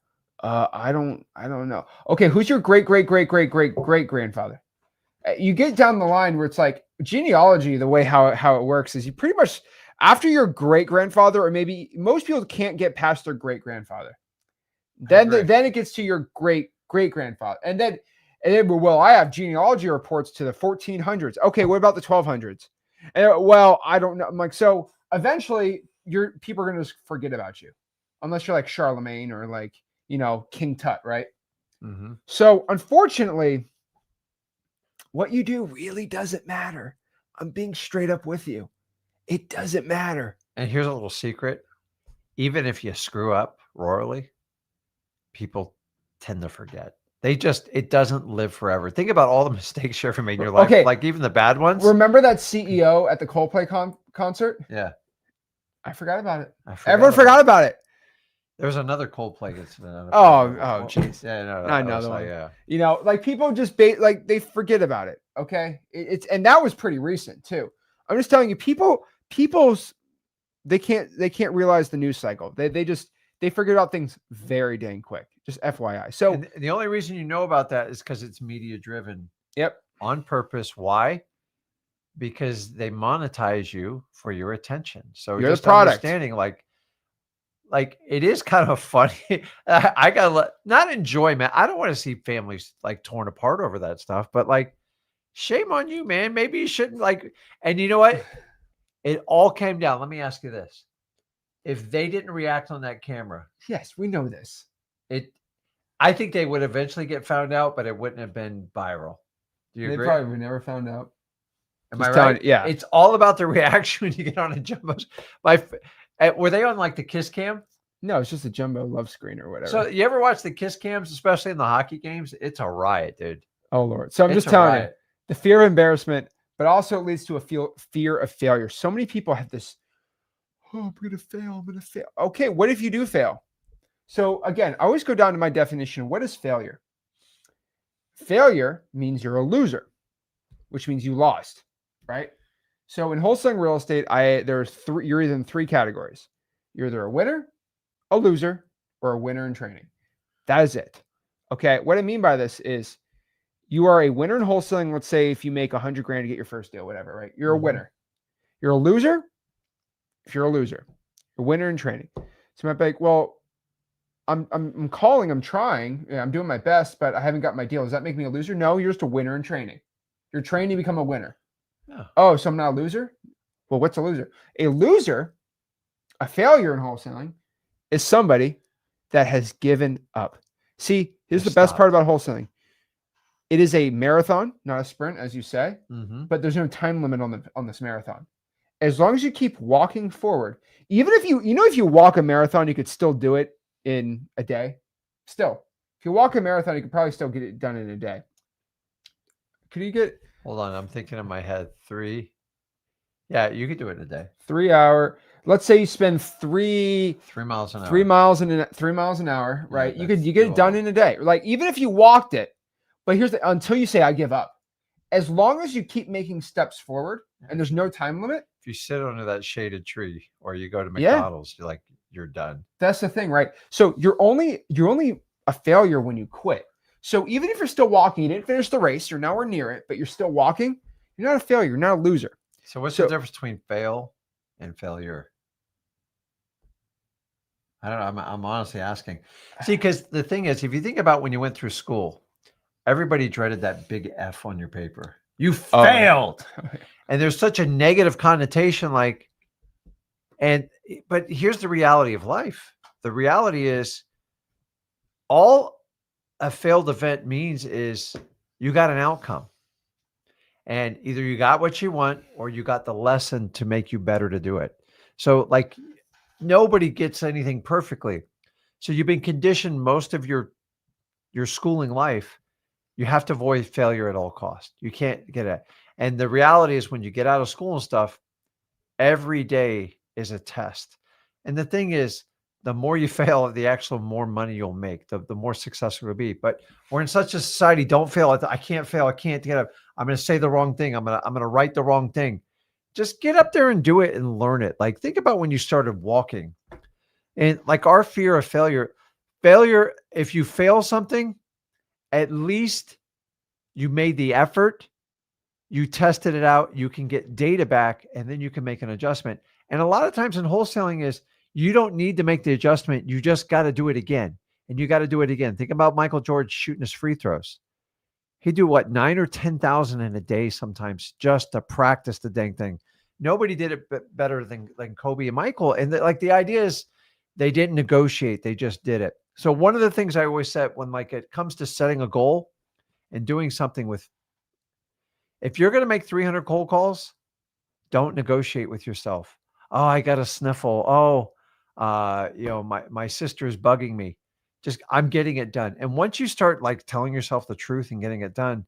I don't know. Okay. Who's your great grandfather? You get down the line where it's like genealogy, the way how it works is you pretty much, After your great grandfather, or maybe most people can't get past their great grandfather. agree. Then it gets to your great great grandfather, and then well, I have genealogy reports to the 1400s. Okay, what about the 1200s? And well, I don't know. I'm like, so eventually, people are going to just forget about you, unless you're like Charlemagne or like King Tut, right? Mm-hmm. So unfortunately, what you do really doesn't matter. I'm being straight up with you. It doesn't matter. And here's a little secret. Even if you screw up royally, people tend to forget. It doesn't live forever. Think about all the mistakes you ever made in your life, Okay. like even the bad ones. Remember that CEO at the Coldplay concert? Yeah. I forgot about it. Everyone forgot about it. There was another Coldplay incident. Oh, jeez. Yeah, no, not another one. Yeah. Like people just they forget about it. Okay, and that was pretty recent too. I'm just telling you, people's they can't realize the news cycle. They forget about things very dang quick. Just FYI. So and the only reason you know about that is because it's media driven. Yep. On purpose. Why? Because they monetize you for your attention. So you're just the product. Understanding like it is kind of funny. I gotta not enjoy, man. I don't want to see families like torn apart over that stuff, but like, shame on you, man. Maybe you shouldn't and you know what? It all came down. Let me ask you this. If they didn't react on that camera. Yes, we know this. I think they would eventually get found out, but it wouldn't have been viral. Do you agree? They probably would never found out. Am I right? Yeah. It's all about the reaction when you get on a jumbo. Were they on like the kiss cam? No, it's just a jumbo love screen or whatever. So you ever watch the kiss cams, especially in the hockey games? It's a riot, dude. Oh Lord. So I'm just telling you, the fear of embarrassment, but also it leads to a fear of failure. So many people have this, I'm going to fail. Okay, what if you do fail? So again, I always go down to my definition. What is failure? Failure means you're a loser, which means you lost, right? So in wholesaling real estate, you're either in three categories. You're either a winner, a loser, or a winner in training. That is it. Okay. What I mean by this is you are a winner in wholesaling. Let's say if you make $100,000 to get your first deal, whatever, right? You're a winner. You're a loser. If you're a loser, you're a winner in training. So you might be like, well, I'm calling, I'm trying, I'm doing my best, but I haven't got my deal. Does that make me a loser? No, you're just a winner in training. You're trained to become a winner. Yeah. Oh, so I'm not a loser? Well, what's a loser? A loser, a failure in wholesaling, is somebody that has given up. See, here's the best part about wholesaling. It is a marathon, not a sprint, as you say, but there's no time limit on this marathon. As long as you keep walking forward, even if if you walk a marathon, you could still do it in a day. Still, if you walk a marathon, you could probably still get it done in a day. Could you get? Hold on, I'm thinking in my head 3. Yeah, you could do it in a day. 3 hour. Let's say you spend 3 miles an hour. 3 miles 3 miles an hour, right? You get it done in a day. Like even if you walked it, but until you say I give up. As long as you keep making steps forward and there's no time limit. If you sit under that shaded tree or you go to McDonald's, you're done. That's the thing, right? So you're only a failure when you quit. So even if you're still walking, you didn't finish the race, you're nowhere near it, but you're still walking, you're not a failure, you're not a loser. So what's the difference between fail and failure? I don't know. I'm honestly asking. See, because the thing is, if you think about when you went through school, everybody dreaded that big F on your paper. You failed. And there's such a negative connotation, but here's the reality of life. The reality is all a failed event means is you got an outcome. And either you got what you want or you got the lesson to make you better to do it. So nobody gets anything perfectly. So you've been conditioned most of your schooling life. You have to avoid failure at all costs. You can't get it. And the reality is when you get out of school and stuff, every day is a test. And the thing is, the more you fail, the actual more money you'll make, the more successful you'll be. But we're in such a society, don't fail. I can't fail. I can't get up. I'm going to say the wrong thing. I'm going to write the wrong thing. Just get up there and do it and learn it. Think about when you started walking and our fear of failure, if you fail something, at least you made the effort, you tested it out, you can get data back, and then you can make an adjustment. And a lot of times in wholesaling is you don't need to make the adjustment. You just got to do it again. And you got to do it again. Think about Michael Jordan shooting his free throws. He'd do what, 9 or 10,000 in a day sometimes just to practice the dang thing. Nobody did it better than Kobe and Michael. And the idea is they didn't negotiate. They just did it. So one of the things I always said when it comes to setting a goal and doing something with, if you're going to make 300 cold calls, don't negotiate with yourself. Oh, I got a sniffle. Oh, my sister's bugging me. Just, I'm getting it done. And once you start telling yourself the truth and getting it done,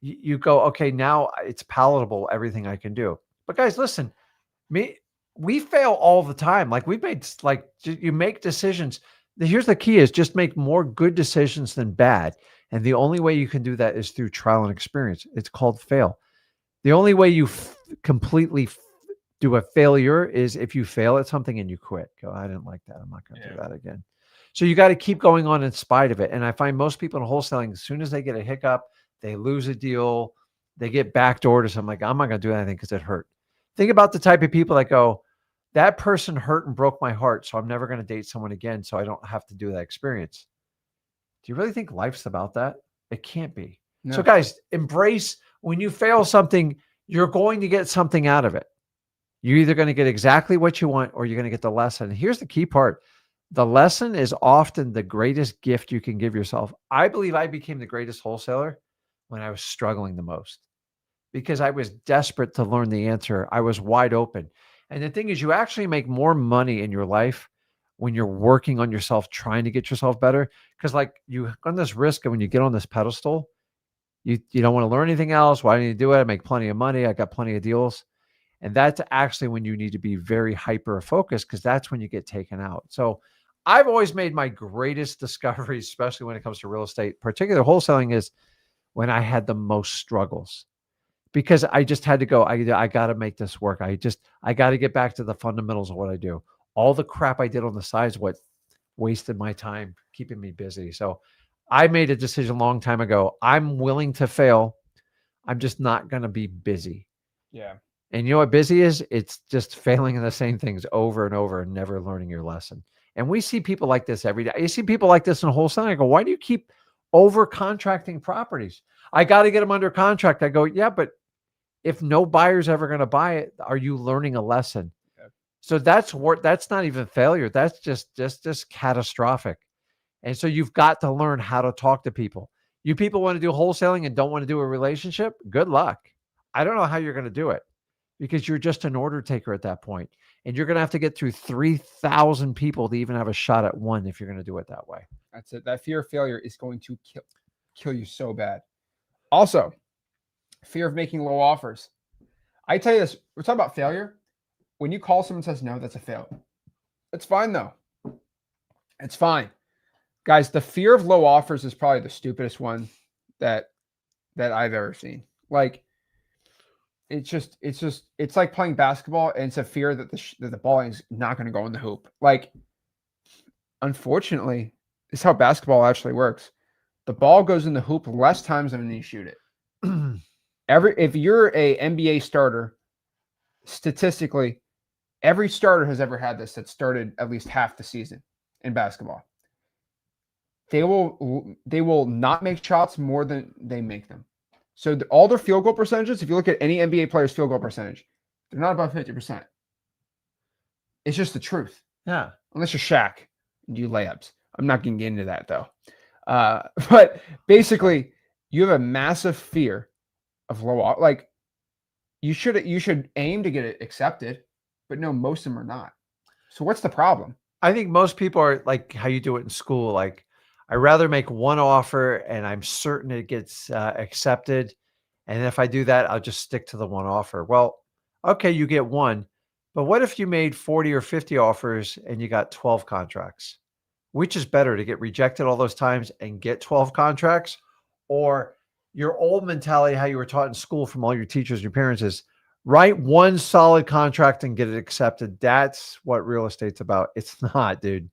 you go, okay, now it's palatable, everything I can do. But guys, listen, we fail all the time. We made, you make decisions. Here's the key is just make more good decisions than bad. And the only way you can do that is through trial and experience. It's called fail. The only way you completely do a failure is if you fail at something and you quit. Go, I didn't like that. I'm not going to do that again. So you got to keep going on in spite of it. And I find most people in wholesaling, as soon as they get a hiccup, they lose a deal, they get backdoored to something, I'm not going to do anything because it hurt. Think about the type of people that go, that person hurt and broke my heart, so I'm never going to date someone again, so I don't have to do that experience. Do you really think life's about that? It can't be. No. So guys, embrace when you fail something, you're going to get something out of it. You're either going to get exactly what you want or you're going to get the lesson. And here's the key part. The lesson is often the greatest gift you can give yourself. I believe I became the greatest wholesaler when I was struggling the most because I was desperate to learn the answer. I was wide open. And the thing is, you actually make more money in your life when you're working on yourself, trying to get yourself better. Because you run this risk, and when you get on this pedestal, you don't want to learn anything else. Why do you do it? I make plenty of money. I got plenty of deals. And that's actually when you need to be very hyper focused because that's when you get taken out. So I've always made my greatest discoveries, especially when it comes to real estate, particularly wholesaling, is when I had the most struggles. Because I just had to go, I got to make this work. I got to get back to the fundamentals of what I do. All the crap I did on the side is what wasted my time, keeping me busy. So I made a decision a long time ago. I'm willing to fail. I'm just not going to be busy. Yeah. And you know what busy is? It's just failing in the same things over and over and never learning your lesson. And we see people like this every day. You see people like this in wholesaling. I go, why do you keep over contracting properties? I got to get them under contract. I go, yeah, but if no buyer's ever going to buy it, are you learning a lesson? Yeah. So that's not even failure. That's just catastrophic. And so you've got to learn how to talk to people. You people want to do wholesaling and don't want to do a relationship? Good luck. I don't know how you're going to do it because you're just an order taker at that point. And you're going to have to get through 3,000 people to even have a shot at one if you're going to do it that way. That's it. That fear of failure is going to kill you so bad. Also, fear of making low offers. I tell you this, we're talking about failure. When you call someone and says no, that's a fail. It's fine though. It's fine. Guys, the fear of low offers is probably the stupidest one that I've ever seen. It's like playing basketball and it's a fear that the ball is not going to go in the hoop. Unfortunately, this is how basketball actually works. The ball goes in the hoop less times than when you shoot it. If you're a NBA starter, statistically, every starter has ever had this that started at least half the season in basketball. They will not make shots more than they make them. So all their field goal percentages, if you look at any NBA player's field goal percentage, they're not above 50%. It's just the truth. Yeah. Unless you're Shaq and you layups. I'm not going to get into that though. But basically, you have a massive fear of low. You should aim to get it accepted, but no, most of them are not. So what's the problem? I think most people are like how you do it in school. I rather make one offer and I'm certain it gets accepted. And if I do that, I'll just stick to the one offer. Well, okay, you get one, but what if you made 40 or 50 offers and you got 12 contracts? Which is better, to get rejected all those times and get 12 contracts, or your old mentality, how you were taught in school from all your teachers, your parents, is write one solid contract and get it accepted. That's what real estate's about. It's not, dude.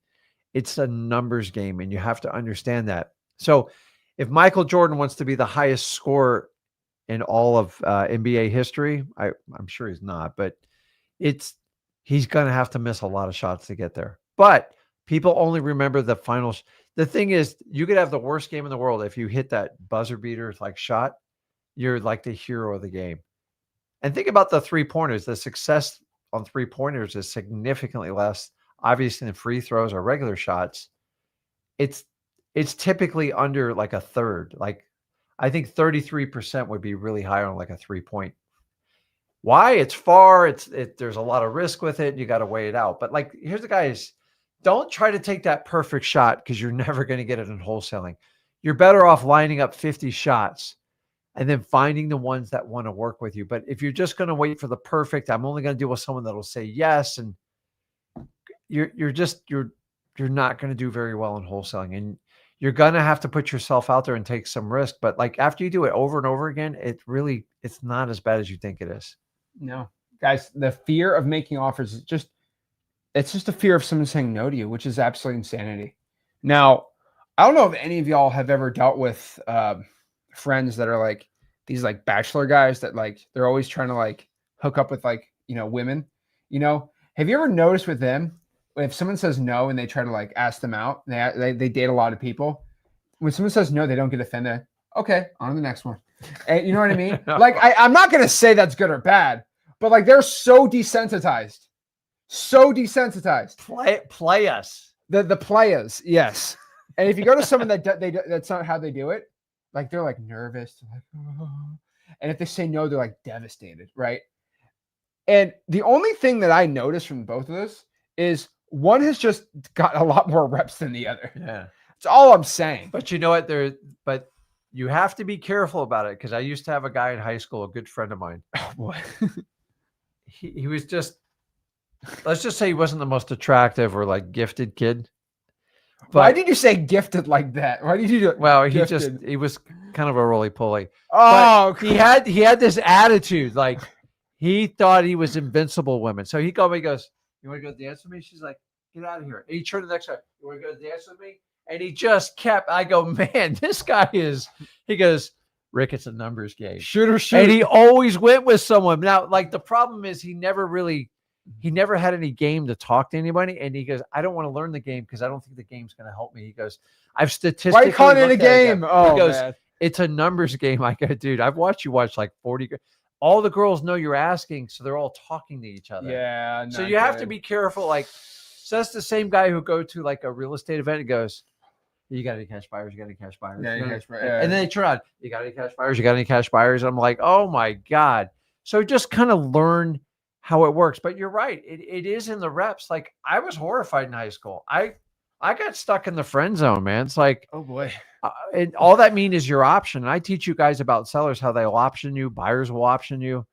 It's a numbers game, and you have to understand that. So if Michael Jordan wants to be the highest scorer in all of NBA history, I'm sure he's not, but he's going to have to miss a lot of shots to get there. But people only remember the final. The thing is, you could have the worst game in the world. If you hit that buzzer beater like shot, you're like the hero of the game. And think about the 3-pointers. The success on 3-pointers is significantly less, obviously, than free throws or regular shots. It's typically under like a third. Like I think 33% would be really high on like a 3-point. Why? It's far. There's a lot of risk with it. You got to weigh it out. But like, here's the guys. Don't try to take that perfect shot because you're never going to get it in wholesaling. You're better off lining up 50 shots and then finding the ones that want to work with you. But if you're just going to wait for the perfect, I'm only going to deal with someone that'll say yes, and you're not going to do very well in wholesaling, and you're going to have to put yourself out there and take some risk. But like after you do it over and over again, it's not as bad as you think it is. No, guys, the fear of making offers is it's just a fear of someone saying no to you, which is absolute insanity. Now, I don't know if any of y'all have ever dealt with friends that are like these like bachelor guys that like they're always trying to like hook up with like, women. Have you ever noticed with them, if someone says no and they try to like ask them out, they date a lot of people. When someone says no, they don't get offended. Okay, on to the next one. And you know what I mean? Like I'm not gonna say that's good or bad, but like they're so desensitized. Play us. The players, yes. And if you go to someone that's not how they do it, like they're like nervous, they're like, oh. And if they say no, they're like devastated, right? And the only thing that I noticed from both of this is one has just got a lot more reps than the other. Yeah, that's all I'm saying. But you know what? But you have to be careful about it because I used to have a guy in high school, a good friend of mine. Oh boy, he was just. Let's just say he wasn't the most attractive or like gifted kid. But why did you say gifted like that? Why did you do it? Well, he was kind of a roly-poly. Oh, he had this attitude. Like he thought he was invincible women. So he called me, he goes, "You want to go dance with me?" She's like, "Get out of here." And he turned to the next guy, "You want to go dance with me?" And he just kept, I go, man, this guy he goes, "Rick, it's a numbers game. Shoot. And he always went with someone. Now, like the problem is he never had any game to talk to anybody. And he goes, "I don't want to learn the game because I don't think the game's going to help me." He goes, "I've statistically." Why are you calling it a game? He goes, man. It's a numbers game. I go, dude, I've watched you watch like 40. All the girls know you're asking. So they're all talking to each other. Yeah. So you have to be careful. Like, so that's the same guy who go to like a real estate event and goes, "You got any cash buyers? You got any cash buyers?" Yeah, And then they turn on, "You got any cash buyers? You got any cash buyers?" And I'm like, oh my God. So just kind of learn how it works. But you're right. It is in the reps. Like I was horrified in high school. I got stuck in the friend zone, man. It's like, oh boy. And all that mean is your option. And I teach you guys about sellers, how they'll option you, buyers will option you.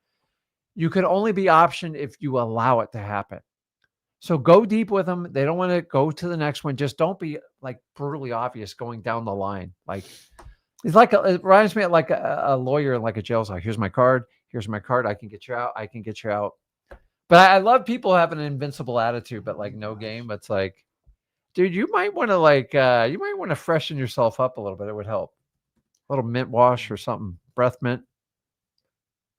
You can only be optioned if you allow it to happen. So go deep with them. They don't want to go to the next one. Just don't be like brutally obvious going down the line. Like it's like it reminds me of like a lawyer in like a jail cell. Here's my card. Here's my card. I can get you out. I can get you out. But I love people having an invincible attitude, but like no game. It's like, dude, you might want to freshen yourself up a little bit. It would help. A little mint wash or something, breath mint,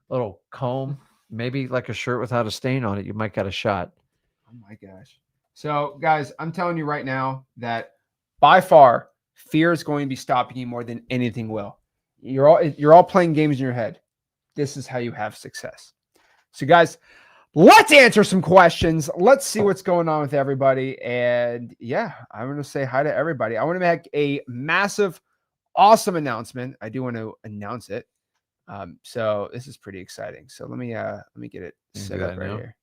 a little comb, maybe like a shirt without a stain on it. You might get a shot. Oh my gosh. So guys, I'm telling you right now that by far fear is going to be stopping you more than anything will. You're all playing games in your head. This is how you have success. So guys, let's answer some questions. Let's see what's going on with everybody. And yeah, I'm going to say hi to everybody. I want to make a massive, awesome announcement. I do want to announce it. So this is pretty exciting. So let me get it set up right here.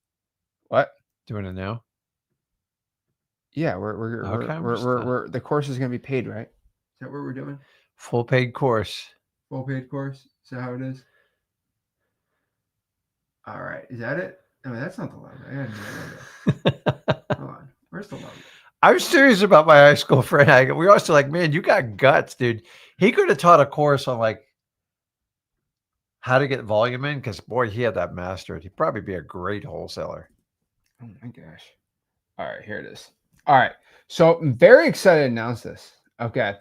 What? Doing it now? Yeah, we're the course is going to be paid, right? Is that what we're doing? Full paid course. Full paid course. Is that how it is? All right. Is that it? I mean, that's not the logo. I got no logo. Hold on. Where's the logo? I'm serious about my high school friend. We also like, man, you got guts, dude. He could have taught a course on like how to get volume in because boy, he had that mastered. He'd probably be a great wholesaler. Oh my gosh. All right, here it is. All right. So I'm very excited to announce this. Okay.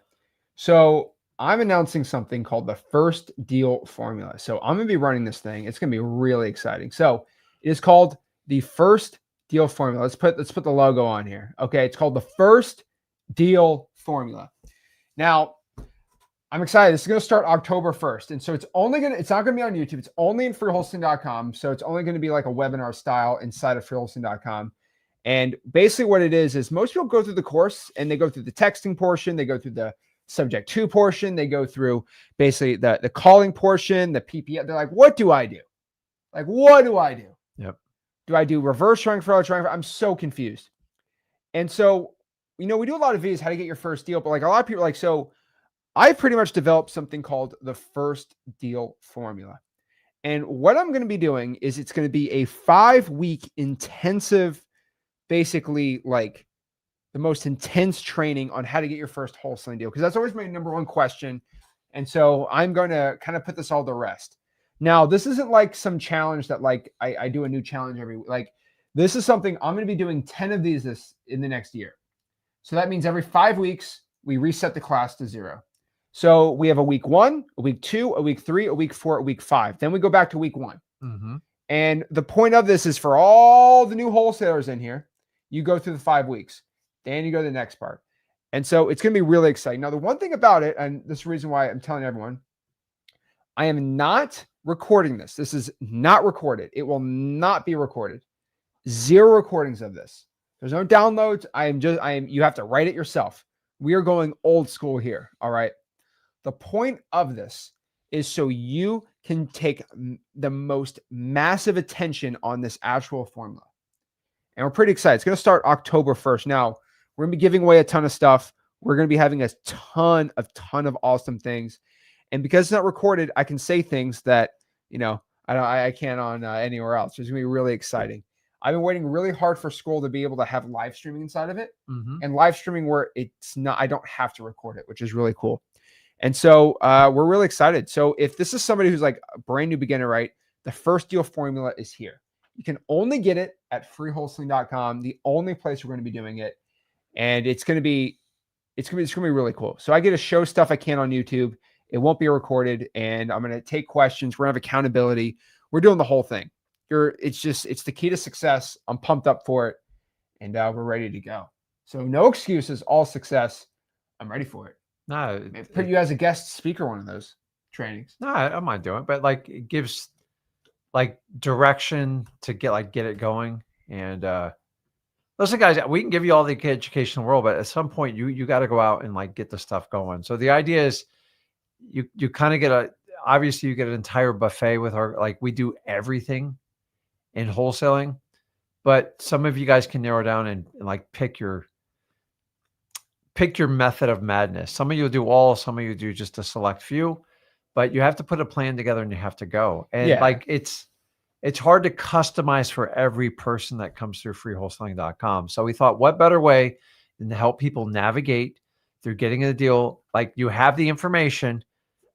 So I'm announcing something called the First Deal Formula. So I'm going to be running this thing. It's going to be really exciting. So it is called the first deal formula. Let's put the logo on here. Okay, it's called the first deal formula. Now, I'm excited. This is going to start October 1st. And so it's not going to be on YouTube. It's only in freewholesaling.com. So it's only going to be like a webinar style inside of freewholesaling.com. And basically what it is most people go through the course and they go through the texting portion. They go through the subject to portion. They go through basically the calling portion, the PPF. They're like, what do I do? Like, what do I do? Yep. Do I do reverse triangle? I'm so confused. And so, we do a lot of videos, how to get your first deal. But like a lot of people are like, so I pretty much developed something called the first deal formula. And what I'm going to be doing is it's going to be a 5-week intensive, basically like the most intense training on how to get your first wholesaling deal. Because that's always my number one question. And so I'm going to kind of put this all to rest. Now, this isn't like some challenge that like I do a new challenge every week. Like this is something I'm going to be doing 10 of these in the next year. So that means every 5 weeks, we reset the class to 0. So we have a week 1, a week 2, a week 3, a week 4, a week 5. Then we go back to week 1. Mm-hmm. And the point of this is for all the new wholesalers in here, you go through the 5 weeks. Then you go to the next part. And so it's going to be really exciting. Now, the one thing about it, and this is the reason why I'm telling everyone, I am not recording this. This is not recorded. It will not be recorded. 0 recordings of this. There's no downloads. You have to write it yourself. We are going old school here. All right. The point of this is so you can take the most massive attention on this actual formula. And we're pretty excited. It's going to start October 1st. Now, we're going to be giving away a ton of stuff. We're going to be having a ton of awesome things. And because it's not recorded, I can say things that, I can't on anywhere else. It's going to be really exciting. I've been waiting really hard for school to be able to have live streaming inside of it, and live streaming where I don't have to record it, which is really cool. And so we're really excited. So if this is somebody who's like a brand new beginner, right? The first deal formula is here. You can only get it at freewholesaling.com, the only place we're going to be doing it. And it's going to be really cool. So I get to show stuff I can on YouTube. It won't be recorded, and I'm going to take questions. We're going to have accountability. We're doing the whole thing. It's the key to success. I'm pumped up for it, and we're ready to go. So no excuses, all success. I'm ready for it. No, put you as a guest speaker one of those trainings. No, I don't mind doing it, but like it gives like direction to get it going. And listen, guys, we can give you all the education in the world, but at some point you got to go out and like get the stuff going. So the idea is you kind of obviously you get an entire buffet with we do everything in wholesaling, but some of you guys can narrow down and like pick your method of madness. Some of you do all, some of you do just a select few, but you have to put a plan together and you have to go. And it's hard to customize for every person that comes through freewholesaling.com. So we thought, what better way than to help people navigate through getting a deal? Like you have the information,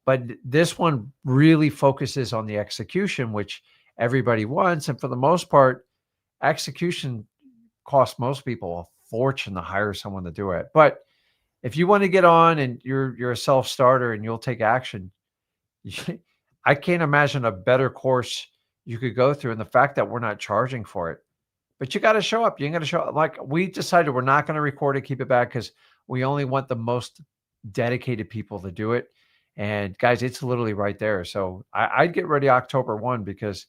but this one really focuses on the execution, which everybody wants. And for the most part, execution costs most people a fortune to hire someone to do it. But if you want to get on and you're a self-starter and you'll take action, I can't imagine a better course you could go through. And the fact that we're not charging for it, but you got to show up. You ain't got to show up. Like we decided we're not going to record it, keep it back, because we only want the most dedicated people to do it. And guys, it's literally right there. So I'd get ready October 1 because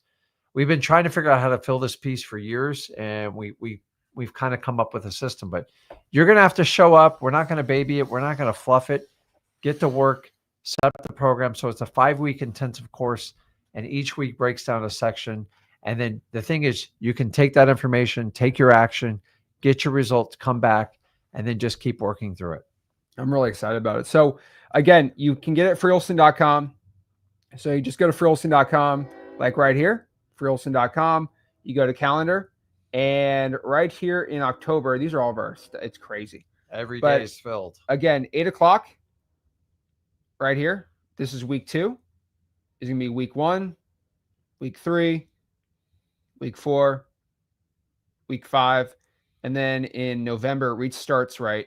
we've been trying to figure out how to fill this piece for years. And we've kind of come up with a system, but you're going to have to show up. We're not going to baby it. We're not going to fluff it. Get to work, set up the program. So it's a 5-week intensive course, and each week breaks down a section. And then the thing is, you can take that information, take your action, get your results, come back, and then just keep working through it. I'm really excited about it. So again, you can get it at freewholesaling.com. So you just go to freewholesaling.com, like right here, freewholesaling.com. You go to calendar. And right here in October, these are all of our, it's crazy. Every day is filled. Again, 8 o'clock right here. This is week 2. It's going to be week 1, week 3, week 4, week 5. And then in November, it restarts, right?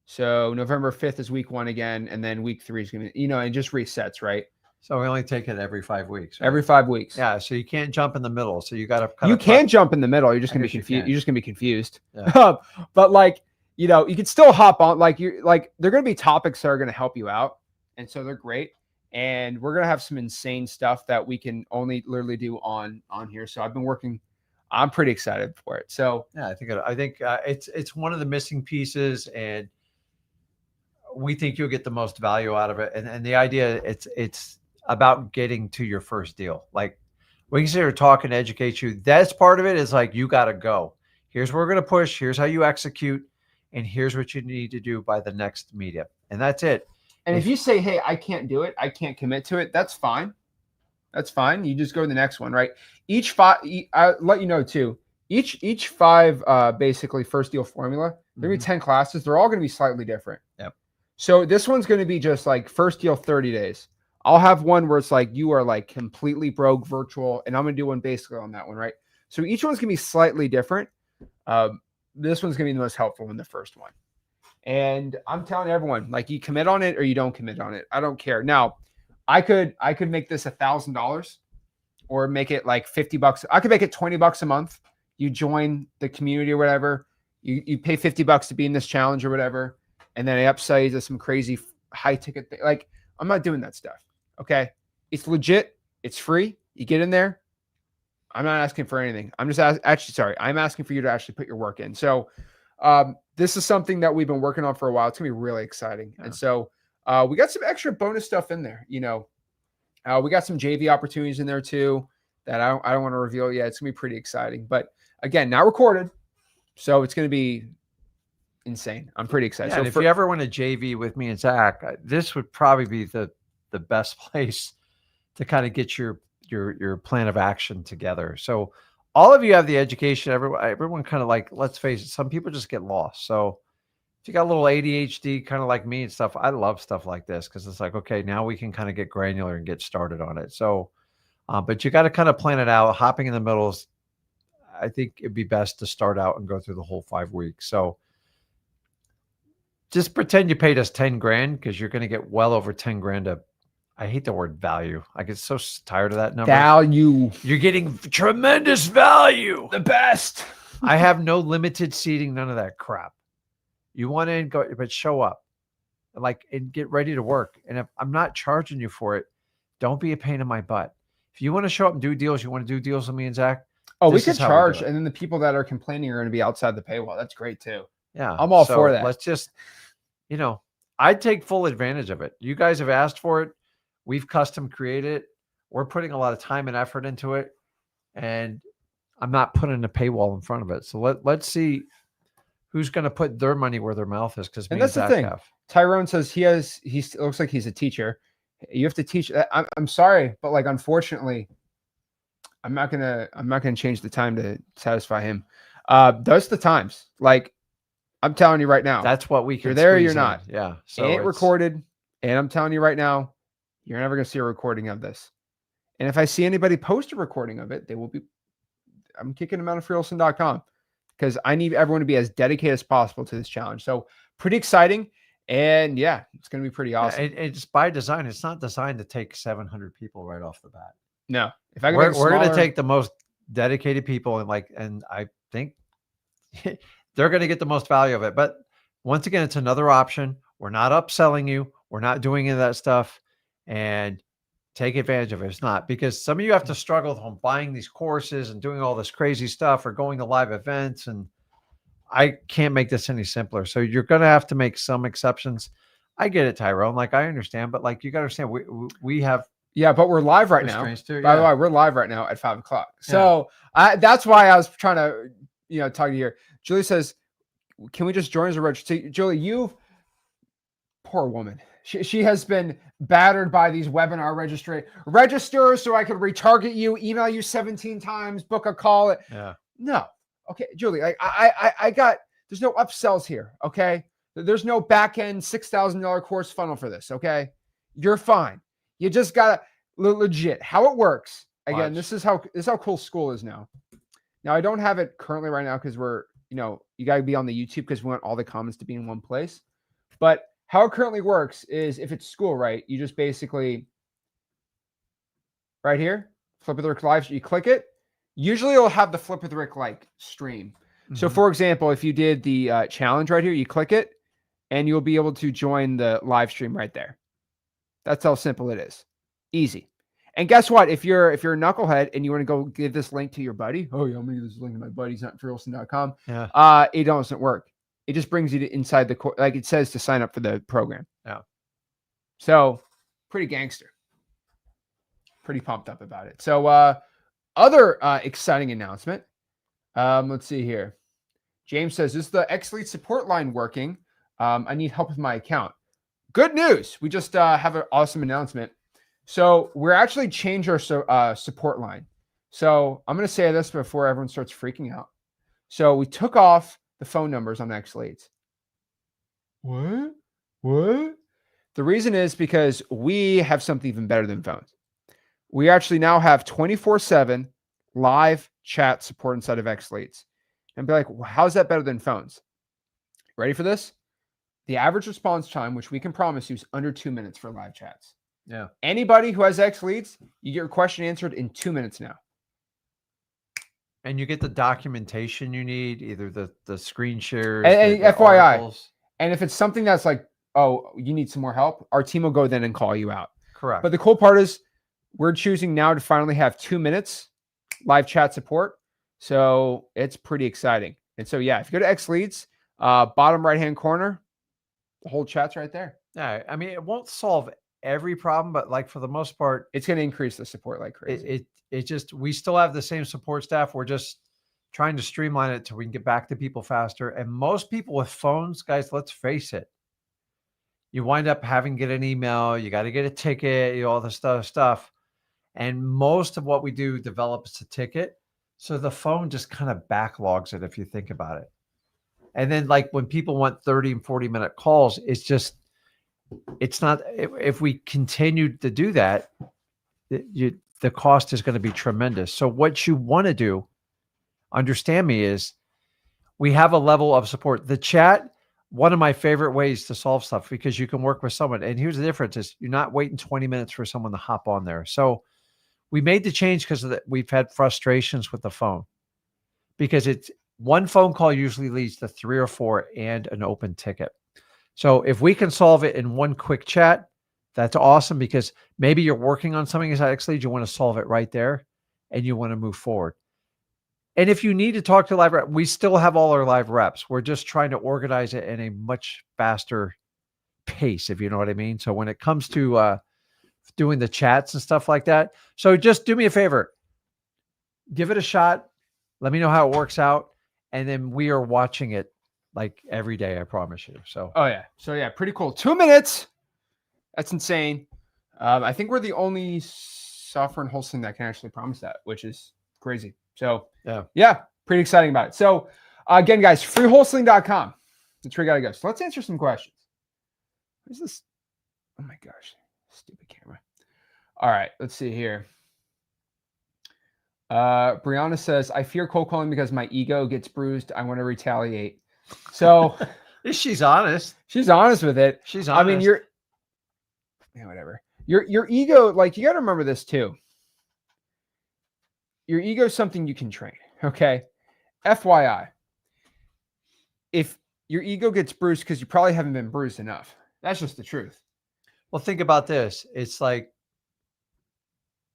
So November 5th is week 1 again. And then week 3 is going to, and just resets, right? So we only take it every 5 weeks. Right? Every 5 weeks. Yeah. So you can't jump in the middle. So you got to You can jump in the middle. You're just gonna be guess you confused. can. You're just gonna be confused. Yeah. But like, you know, you can still hop on. Like they're gonna be topics that are gonna help you out, and so they're great. And we're gonna have some insane stuff that we can only literally do on here. So I've been working. I'm pretty excited for it. So Yeah, I think it's one of the missing pieces, and we think you'll get the most value out of it. And the idea it's about getting to your first deal. Like we can sit here talk and educate you. That's part of it is like you got to go. Here's where we're going to push. Here's how you execute, and here's what you need to do by the next meetup. And that's it. And if you say, hey, I can't do it, I can't commit to it, that's fine. That's fine. You just go to the next one, right? Each 5, I'll let you know too, each 5 basically first deal formula, there'll be 10 classes. They're all going to be slightly different. Yep. So this one's going to be just like first deal 30 days. I'll have one where it's like you are like completely broke virtual, and I'm going to do one basically on that one, right? So each one's going to be slightly different. This one's going to be the most helpful in the first one. And I'm telling everyone, like, you commit on it or you don't commit on it. I don't care. Now, I could make this $1,000 or make it like $50. I could make it $20 a month. You join the community or whatever. You pay $50 to be in this challenge or whatever, and then I upsell you to some crazy high ticket thing. Like, I'm not doing that stuff. Okay, it's legit. It's free. You get in there. I'm not asking for anything. I'm just I'm asking for you to actually put your work in. So this is something that we've been working on for a while. It's gonna be really exciting. Yeah. And so we got some extra bonus stuff in there. You know, we got some JV opportunities in there too that I don't want to reveal yet. It's gonna be pretty exciting. But again, not recorded, so it's gonna be insane. I'm pretty excited. Yeah, so if you ever want to JV with me and Zach, this would probably be the best place to kind of get your plan of action together. So all of you have the education. Everyone kind of, like, let's face it, some people just get lost. So if you got a little ADHD, kind of like me and stuff, I love stuff like this because it's like, okay, now we can kind of get granular and get started on it. So, but you got to kind of plan it out. Hopping in the middle is, I think it'd be best to start out and go through the whole 5 weeks. So just pretend you paid us 10 grand because you're going to get well over 10 grand of, I hate the word value. I get so tired of that number. Value. You're getting tremendous value. The best. I have no limited seating, none of that crap. You want to go, but show up, and get ready to work. And if I'm not charging you for it, don't be a pain in my butt. If you want to show up and do deals, you want to do deals with me and Zach. Oh, we could charge, and then the people that are complaining are going to be outside the paywall. That's great too. Yeah, I'm all for that. Let's just, I'd take full advantage of it. You guys have asked for it. We've custom created it. We're putting a lot of time and effort into it, and I'm not putting a paywall in front of it. So let's see who's going to put their money where their mouth is. Because that's the thing. Tyrone says he looks like he's a teacher. You have to teach. I'm sorry, but like, unfortunately, I'm not gonna change the time to satisfy him. Those the times. Like, I'm telling you right now. That's what we can. You're there, you're not. Yeah. So it ain't recorded, and I'm telling you right now, you're never gonna see a recording of this. And if I see anybody post a recording of it, I'm kicking them out of freewholesaling.com because I need everyone to be as dedicated as possible to this challenge. So pretty exciting. And yeah, it's going to be pretty awesome. It's by design. It's not designed to take 700 people right off the bat. No, if we're going to take the most dedicated people, and I think they're going to get the most value of it. But once again, it's another option. We're not upselling you. We're not doing any of that stuff, and take advantage of it. It's not, because some of you have to struggle on buying these courses and doing all this crazy stuff or going to live events, and I can't make this any simpler. So you're going to have to make some exceptions. I get it, Tyrone. I understand, but you got to understand, we have. Yeah, but we're live right now. Too, By the way, we're live right now at 5 o'clock. So that's why I was trying to, talk to you here. Julie says, can we just join as a register? Julie, poor woman. She has been battered by these webinar register so I could retarget you, email you 17 times, book a call. Yeah. No. Okay, Julie, I got, there's no upsells here. Okay. There's no back end $6,000 course funnel for this. Okay. You're fine. You just got legit how it works. Again, this is how cool school is now. Now I don't have it currently right now because we're, you got to be on the YouTube because we want all the comments to be in one place. But how it currently works is if it's school, right? You just basically right here, Flip with Rick Live. You click it. Usually it'll have the Flip with Rick like stream. So for example, if you did the challenge right here, you click it and you'll be able to join the live stream right there. That's how simple it is. Easy. And guess what? If you're a knucklehead and you want to go give this link to your buddy, oh yeah, I'm gonna give this link to my buddy. He's not wholesale.com. Yeah. It doesn't work. It just brings you to inside the like it says to sign up for the program. Yeah. So pretty gangster. Pretty pumped up about it. So other exciting announcement. Let's see here. James says, is the X-Lead support line working? I need help with my account. Good news. We just have an awesome announcement. So we're actually changed our support line. So I'm going to say this before everyone starts freaking out. So we took off the phone numbers on X-Leads. What? The reason is because we have something even better than phones. We actually now have 24/7 live chat support inside of X-Leads. And be like, well, how's that better than phones? Ready for this? The average response time, which we can promise you, is under 2 minutes for live chats. Yeah. Anybody who has X-Leads, you get your question answered in 2 minutes now. And you get the documentation you need, either the screen shares, and the FYI. articles. And if it's something that's like, oh, you need some more help, our team will go then and call you out. Correct. But the cool part is we're choosing now to finally have 2 minutes live chat support. So it's pretty exciting. And so, yeah, if you go to X-Leads, bottom right-hand corner, the whole chat's right there. Yeah. I mean, it won't solve every problem, but like for the most part, it's going to increase the support like crazy. It just, we still have the same support staff. We're just trying to streamline it so we can get back to people faster. And most people with phones, guys, let's face it, you wind up having to get an email, you got to get a ticket, all this stuff. And most of what we do develops a ticket. So the phone just kind of backlogs it if you think about it. And then like when people want 30 and 40-minute calls, it's not, if we continue to do that, the cost is going to be tremendous. So what you want to do, understand me, is we have a level of support. The chat, one of my favorite ways to solve stuff, because you can work with someone. And here's the difference is you're not waiting 20 minutes for someone to hop on there. So we made the change because we've had frustrations with the phone, because it's one phone call usually leads to 3 or 4 and an open ticket. So if we can solve it in one quick chat, that's awesome, because maybe you're working on something as X-Lead, you want to solve it right there and you want to move forward. And if you need to talk to live rep, we still have all our live reps. We're just trying to organize it in a much faster pace, if you know what I mean. So when it comes to doing the chats and stuff like that, so just do me a favor, give it a shot. Let me know how it works out. And then we are watching it like every day, I promise you. So, oh yeah. So yeah, pretty cool. 2 minutes. That's insane. I think we're the only software and wholesaling that can actually promise that, which is crazy. So yeah, pretty exciting about it. So again, guys, freewholesaling.com. That's where you gotta go. So let's answer some questions. What is this? Oh my gosh, stupid camera. All right, let's see here. Brianna says, I fear cold calling because my ego gets bruised. I want to retaliate. So she's honest. She's honest with it. She's honest. I mean, whatever. Your ego, like, you got to remember this too. Your ego is something you can train. Okay. FYI. If your ego gets bruised because you probably haven't been bruised enough. That's just the truth. Well, think about this. It's like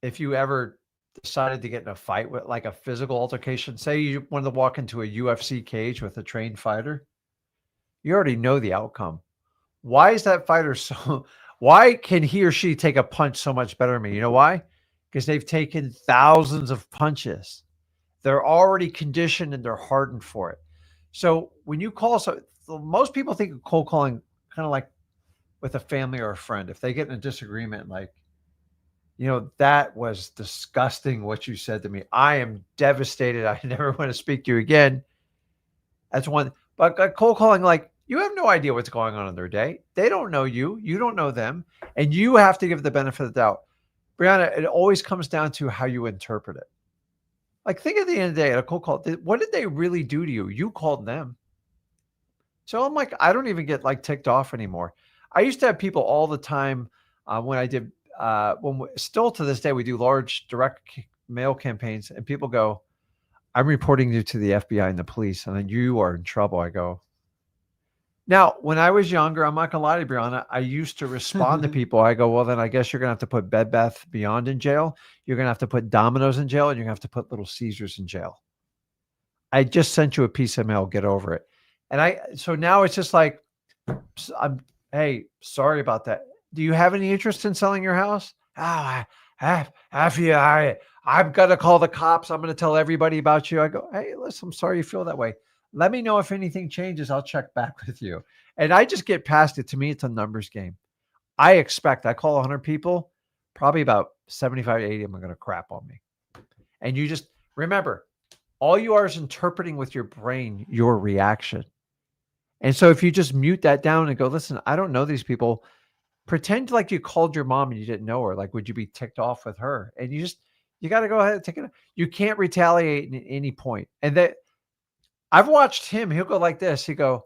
if you ever decided to get in a fight with like a physical altercation, say you wanted to walk into a UFC cage with a trained fighter, you already know the outcome. Why is that fighter why can he or she take a punch so much better than me? You know why? Because they've taken thousands of punches. They're already conditioned and they're hardened for it. So when you call, most people think of cold calling kind of like with a family or a friend. If they get in a disagreement, like, you know, that was disgusting what you said to me. I am devastated. I never want to speak to you again. That's one. But cold calling, like, you have no idea what's going on in their day. They don't know you. You don't know them. And you have to give the benefit of the doubt. Brianna, it always comes down to how you interpret it. Like, think at the end of the day, at a cold call, what did they really do to you? You called them. So I'm like, I don't even get like ticked off anymore. I used to have people all the time when I did still to this day, we do large direct mail campaigns and people go, I'm reporting you to the FBI and the police, and then you are in trouble. I go, now, when I was younger, I'm not going to lie to you, Brianna, I used to respond to people. I go, well, then I guess you're going to have to put Bed Bath Beyond in jail. You're going to have to put Domino's in jail, and you're going to have to put Little Caesars in jail. I just sent you a piece of mail. Get over it. So now it's just like, hey, sorry about that. Do you have any interest in selling your house? I've got to call the cops. I'm going to tell everybody about you. I go, hey, listen, I'm sorry you feel that way. Let me know if anything changes. I'll check back with you. And I just get past it. To me, it's a numbers game. I call 100 people, probably about 75 to 80 of them are going to crap on me. And you just remember, all you are is interpreting with your brain your reaction. And so if you just mute that down and go, listen, I don't know these people. Pretend like you called your mom and you didn't know her. Like, would you be ticked off with her? And you got to go ahead and take it. You can't retaliate at any point. And that I've watched him. He'll go like this. They go,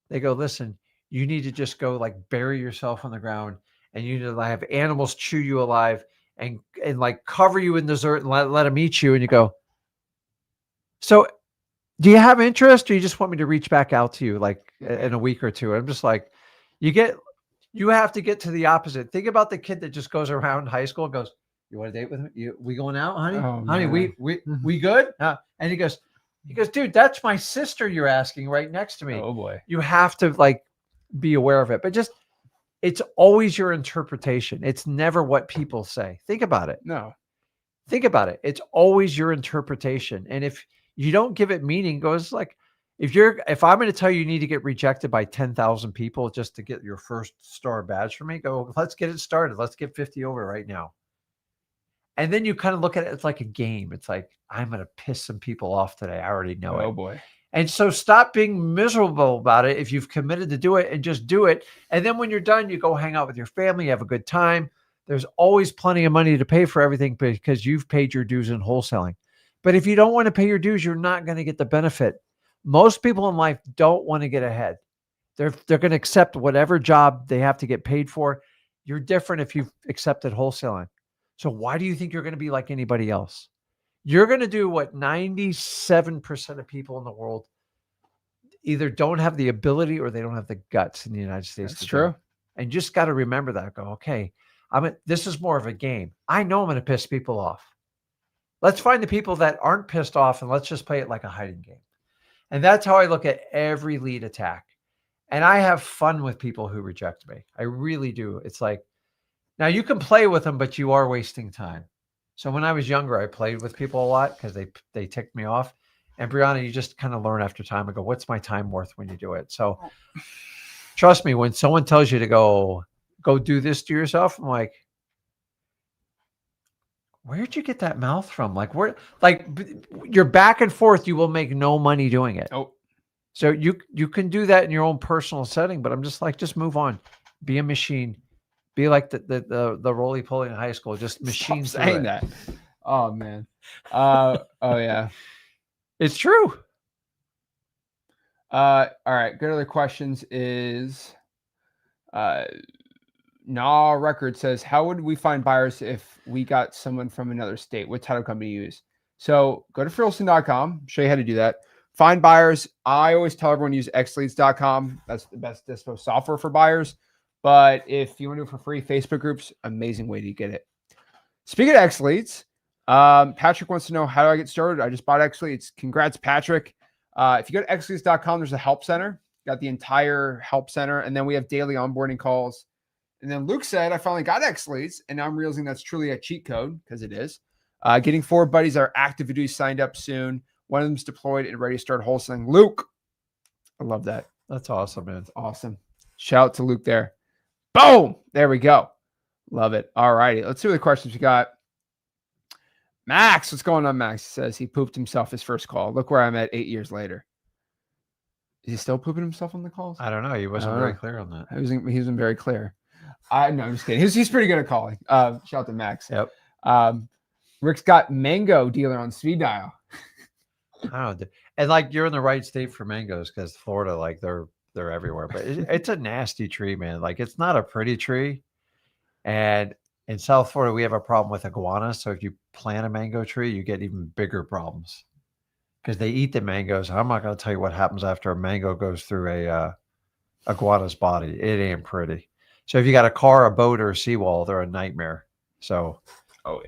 listen, you need to just go like bury yourself on the ground, and you need to have animals chew you alive and like cover you in dessert and let them eat you. And you go, so do you have interest, or you just want me to reach back out to you like in a week or two? I'm just like, you have to get to the opposite. Think about the kid that just goes around high school and goes, you want to date with me? We going out, honey? Oh, honey, man. we good? And he goes, dude, that's my sister you're asking right next to me. Oh boy. You have to like be aware of it, but it's always your interpretation. It's never what people say. Think about it. No. Think about it. It's always your interpretation. And if you don't give it meaning, goes like, if I'm going to tell you need to get rejected by 10,000 people just to get your first star badge for me, go, let's get it started. Let's get 50 over right now. And then you kind of look at it, it's like a game. It's like, I'm going to piss some people off today. I already know it. Oh boy. And so stop being miserable about it if you've committed to do it, and just do it. And then when you're done, you go hang out with your family, you have a good time. There's always plenty of money to pay for everything because you've paid your dues in wholesaling. But if you don't want to pay your dues, you're not going to get the benefit. Most people in life don't want to get ahead. They're going to accept whatever job they have to get paid for. You're different if you've accepted wholesaling. So why do you think you're going to be like anybody else? You're going to do what 97% of people in the world either don't have the ability or they don't have the guts in the United States. That's true. And you just got to remember that. Go, okay, this is more of a game. I know I'm going to piss people off. Let's find the people that aren't pissed off and let's just play it like a hiding game. And that's how I look at every lead attack. And I have fun with people who reject me. I really do. It's like, now you can play with them, but you are wasting time. So when I was younger, I played with people a lot because they ticked me off. And Brianna, you just kind of learn after time. I go, what's my time worth when you do it? So trust me, when someone tells you to go do this to yourself, I'm like, where'd you get that mouth from? Like, you're back and forth. You will make no money doing it. Oh, so you can do that in your own personal setting, but I'm just like, just move on. Be a machine. Be like the roly-poly in high school. Just machine. Stop saying that. Oh man. Oh yeah. It's true. All right. Good other questions is Record says, how would we find buyers if we got someone from another state? What title company you use? So go to freelson.com, show you how to do that. Find buyers. I always tell everyone to use xleads.com. That's the best Dispo software for buyers. But if you want to do it for free, Facebook groups, amazing way to get it. Speaking of xleads, Patrick wants to know, how do I get started? I just bought xleads. Congrats, Patrick. If you go to xleads.com, there's a help center. Got the entire help center. And then we have daily onboarding calls. And then Luke said, I finally got xleads. And now I'm realizing that's truly a cheat code, because it is. Getting 4 buddies that are active to do signed up soon. One of them's deployed and ready to start wholesaling. Luke, I love that. That's awesome, man. That's awesome. Shout out to Luke there. Boom. There we go. Love it. All righty. Let's see what the questions we got. Max, what's going on, Max? He says he pooped himself his first call. Look where I'm at 8 years later. Is he still pooping himself on the calls? I don't know. He wasn't very clear on that. He wasn't very clear. No, I'm just kidding. He's pretty good at calling. Shout out to Max. Yep. Rick's got mango dealer on speed dial. I don't know. And like, you're in the right state for mangoes, because Florida, like they're everywhere. But it's a nasty tree, man. Like, it's not a pretty tree. And in South Florida, we have a problem with iguanas. So if you plant a mango tree, you get even bigger problems because they eat the mangoes. I'm not going to tell you what happens after a mango goes through a iguana's body. It ain't pretty. So if you got a car, a boat, or a seawall, they're a nightmare. So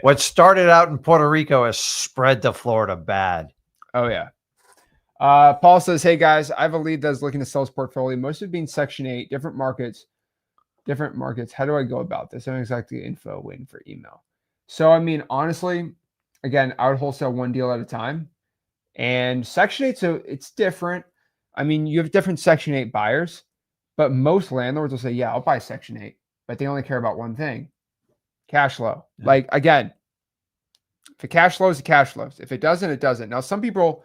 what started out in Puerto Rico has spread to Florida bad. Oh, yeah. Paul says, hey, guys, I have a lead that's looking to sell his portfolio. Most of it being Section 8, different markets. How do I go about this? I don't exactly info, waiting for email. So, I mean, honestly, again, I would wholesale one deal at a time. And Section 8, so it's different. I mean, you have different Section 8 buyers, but most landlords will say, yeah, I'll buy Section 8, but they only care about one thing, cash flow. Yeah. Like, again, if it cash flows, it cash flows. If it doesn't, it doesn't. Now, some people,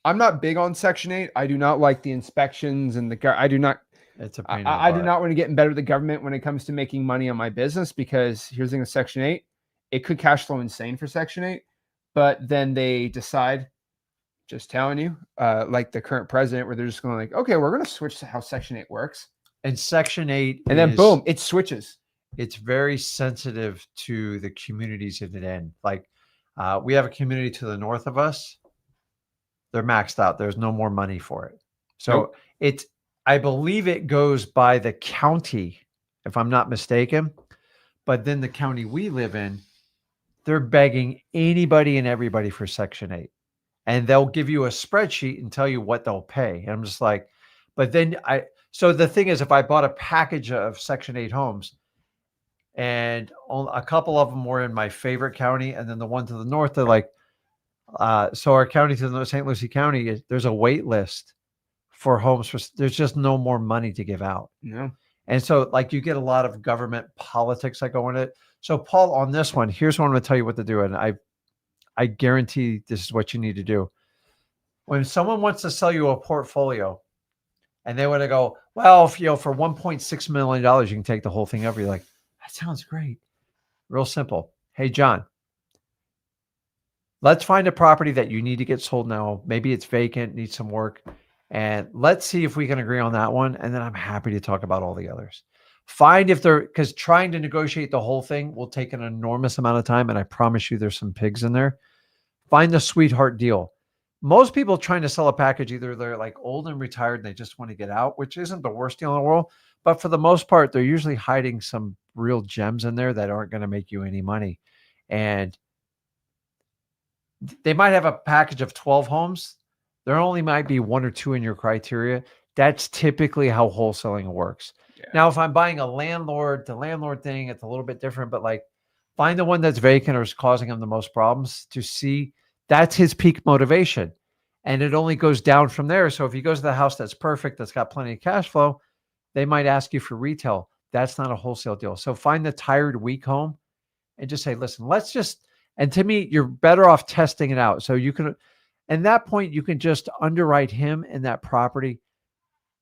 I'm not big on Section 8. I do not like the inspections and I do not. It's a pain. I do not want to get in bed with the government when it comes to making money on my business, because here's the thing with Section 8. It could cash flow insane for Section 8, but then they decide, just telling you, like the current president, where they're just going like, okay, we're going to switch to how Section 8 works. And Section 8 and then boom, it switches. It's very sensitive to the communities in it end. Like we have a community to the north of us. They're maxed out. There's no more money for it. So I believe it goes by the county, if I'm not mistaken. But then the county we live in, they're begging anybody and everybody for Section 8. And they'll give you a spreadsheet and tell you what they'll pay. And I'm just like, but then so the thing is, if I bought a package of Section 8 homes and a couple of them were in my favorite county, and then the one to the north, they're like, so our county to the north, St. Lucie County, there's a wait list for homes. There's just no more money to give out. Yeah. And so like you get a lot of government politics that go in it. So Paul, on this one, here's what I'm going to tell you what to do. And I guarantee this is what you need to do. When someone wants to sell you a portfolio and they want to go, well, if, for $1.6 million, you can take the whole thing over. You're like, that sounds great. Real simple. Hey, John, let's find a property that you need to get sold now. Maybe it's vacant, needs some work. And let's see if we can agree on that one. And then I'm happy to talk about all the others. Find if because trying to negotiate the whole thing will take an enormous amount of time. And I promise you there's some pigs in there. Find the sweetheart deal. Most people trying to sell a package, either they're like old and retired and they just want to get out, which isn't the worst deal in the world. But for the most part, they're usually hiding some real gems in there that aren't going to make you any money. And they might have a package of 12 homes. There only might be one or two in your criteria. That's typically how wholesaling works. Yeah. Now, if I'm buying the landlord thing, it's a little bit different, but like find the one that's vacant or is causing them the most problems to see that's his peak motivation. And it only goes down from there. So if he goes to the house that's perfect, that's got plenty of cash flow, they might ask you for retail. That's not a wholesale deal. So find the tired, weak home and just say, listen, and to me, you're better off testing it out. So you can, at that point, you can just underwrite him and that property.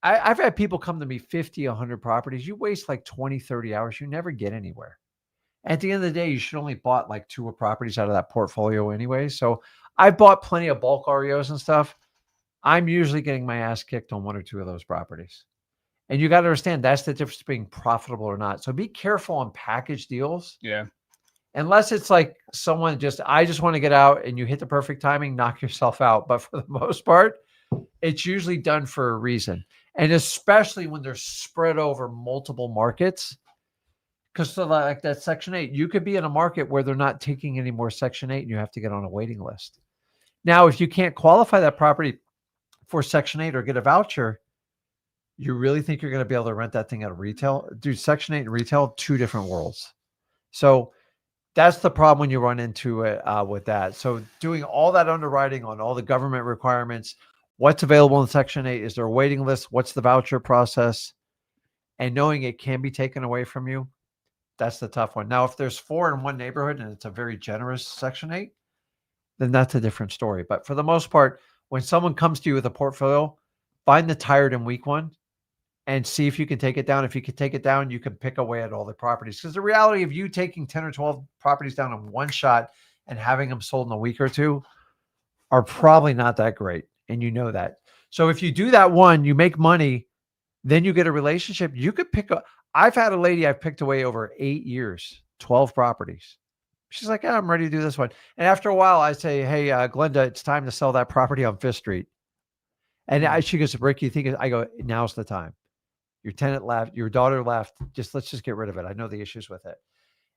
I've had people come to me 50, 100 properties. You waste like 20, 30 hours. You never get anywhere. At the end of the day, you should only bought like 2 properties out of that portfolio anyway. So I bought plenty of bulk REOs and stuff. I'm usually getting my ass kicked on 1 or 2 of those properties. And you got to understand that's the difference between profitable or not. So be careful on package deals. Yeah. Unless it's like someone I just want to get out and you hit the perfect timing, knock yourself out. But for the most part, it's usually done for a reason. And especially when they're spread over multiple markets. Because like that Section 8, you could be in a market where they're not taking any more Section 8 and you have to get on a waiting list. Now, if you can't qualify that property for Section 8 or get a voucher, you really think you're going to be able to rent that thing out of retail? Dude, Section 8 and retail, 2 different worlds. So that's the problem when you run into it with that. So doing all that underwriting on all the government requirements, what's available in Section 8, is there a waiting list? What's the voucher process? And knowing it can be taken away from you, that's the tough one. Now, if there's 4 in one neighborhood and it's a very generous Section 8, then that's a different story. But for the most part, when someone comes to you with a portfolio, find the tired and weak one and see if you can take it down. If you can take it down, you can pick away at all the properties. Because the reality of you taking 10 or 12 properties down in one shot and having them sold in a week or 2 are probably not that great. And you know that. So if you do that one, you make money, then you get a relationship. You could pick up. I've had a lady I've picked away over 8 years, 12 properties. She's like, I'm ready to do this one. And after a while, I say, hey, Glenda, it's time to sell that property on Fifth Street. And she goes, Rick, you think? I go, now's the time. Your tenant left, your daughter left. Let's just get rid of it. I know the issues with it.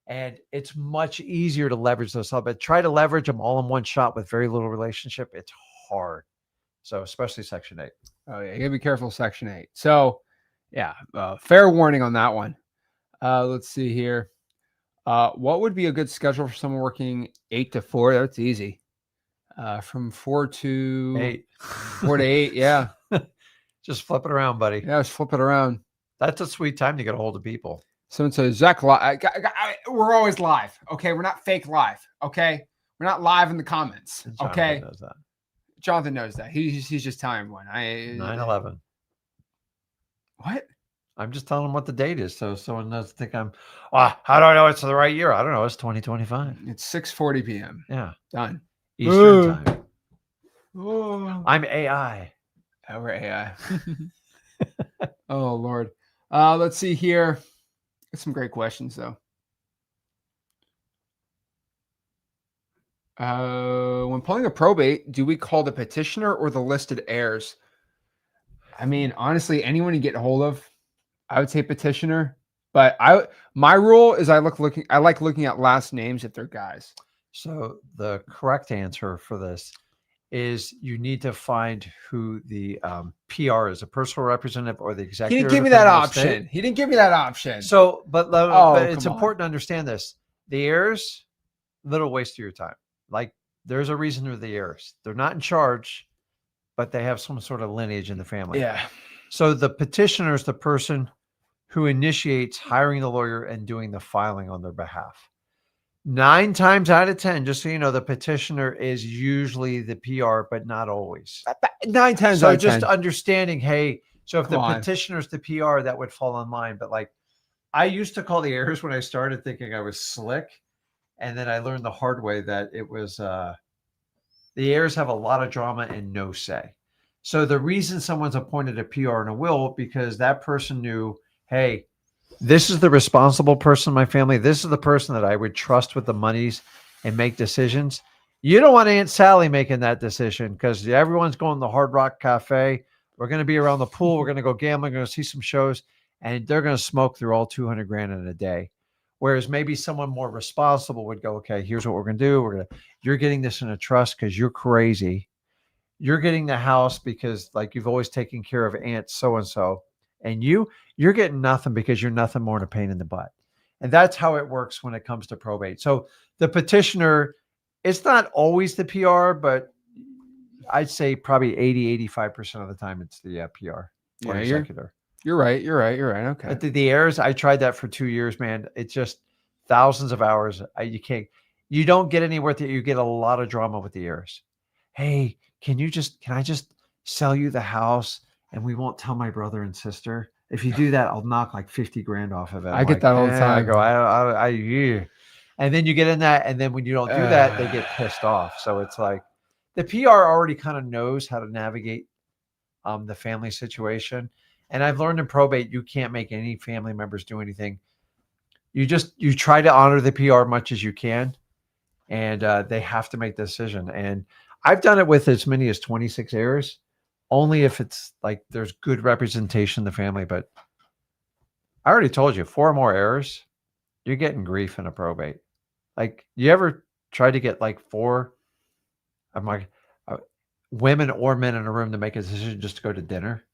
And it's much easier to leverage those. But try to leverage them all in one shot with very little relationship. It's hard. So especially Section 8. Oh, yeah. You gotta be careful, Section 8. So, yeah, fair warning on that one. Let's see here. What would be a good schedule for someone working 8 to 4? That's easy. From 4 to 8. 4 to 8. Yeah. Just flip it around, buddy. Yeah, just flip it around. That's a sweet time to get a hold of people. Someone says, Zach, we're always live. Okay. We're not fake live. Okay. We're not live in the comments. Okay. Knows that. Jonathan knows that. He's just telling everyone. 9/11. What? I'm just telling them what the date is, so someone doesn't think I'm. How do I know it's the right year? I don't know. It's 2025. It's 6:40 p.m. Yeah, done. Eastern time. I'm AI. Oh, we're AI. Oh Lord. Let's see here. Some great questions though. When pulling a probate, do we call the petitioner or the listed heirs? I mean, honestly, anyone you get a hold of, I would say petitioner. But my rule is I like looking at last names if they're guys. So the correct answer for this is you need to find who the PR is, a personal representative or the executive. He didn't give me that option. He didn't give me that option. So, but it's important to understand this. The heirs, little waste of your time. Like there's a reason they're the heirs. They're not in charge, but they have some sort of lineage in the family. Yeah. So the petitioner is the person who initiates hiring the lawyer and doing the filing on their behalf. 9 times out of 10, just so you know, the petitioner is usually the PR, but not always. 9 times so out of 10. Just understanding, hey, so if the petitioner is the PR, that would fall on mine. But like, I used to call the heirs when I started thinking I was slick. And then I learned the hard way that it was the heirs have a lot of drama and no say. So the reason someone's appointed a PR and a will, because that person knew, hey, this is the responsible person in my family. This is the person that I would trust with the monies and make decisions. You don't want Aunt Sally making that decision because everyone's going to the Hard Rock Cafe. We're going to be around the pool. We're going to go gambling. We're going to see some shows, and they're going to smoke through all 200 grand in a day. Whereas maybe someone more responsible would go, okay, here's what we're going to do. You're getting this in a trust because you're crazy. You're getting the house because like you've always taken care of Aunt so-and-so. And you're getting nothing because you're nothing more than a pain in the butt. And that's how it works when it comes to probate. So the petitioner, it's not always the PR, but I'd say probably 80-85% of the time it's the PR or executor. You're right. Okay. But the heirs, I tried that for 2 years, man. It's just thousands of hours. You don't get anywhere that you get a lot of drama with the heirs. Hey, can I just sell you the house? And we won't tell my brother and sister. If you do that, I'll knock like 50 grand off of it. I get that all the time. I go, and then you get in that. And then when you don't do that, they get pissed off. So it's like the PR already kind of knows how to navigate the family situation. And I've learned in probate, you can't make any family members do anything. You try to honor the PR as much as you can. And they have to make the decision. And I've done it with as many as 26 heirs. Only if it's like there's good representation in the family. But I already told you, 4 more heirs, you're getting grief in a probate. Like, you ever try to get like 4 women or men in a room to make a decision just to go to dinner?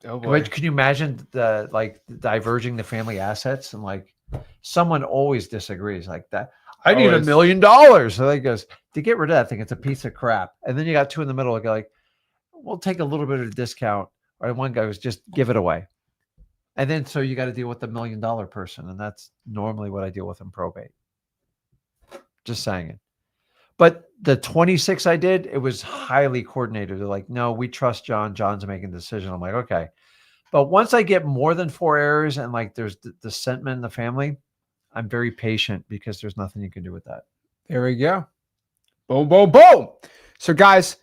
Oh boy. Can you imagine diverging the family assets? And like someone always disagrees like that. I need $1 million. So they goes, to get rid of that thing, it's a piece of crap. And then you got 2 in the middle like, we'll take a little bit of a discount. Or one guy was just give it away. And then, so you got to deal with the $1 million person. And that's normally what I deal with in probate. Just saying it. But the 26 I did, it was highly coordinated. They're like, no, we trust John. John's making the decision. I'm like, okay. But once I get more than 4 heirs and like there's the sentiment in the family, I'm very patient because there's nothing you can do with that. There we go. Boom, boom, boom. So guys,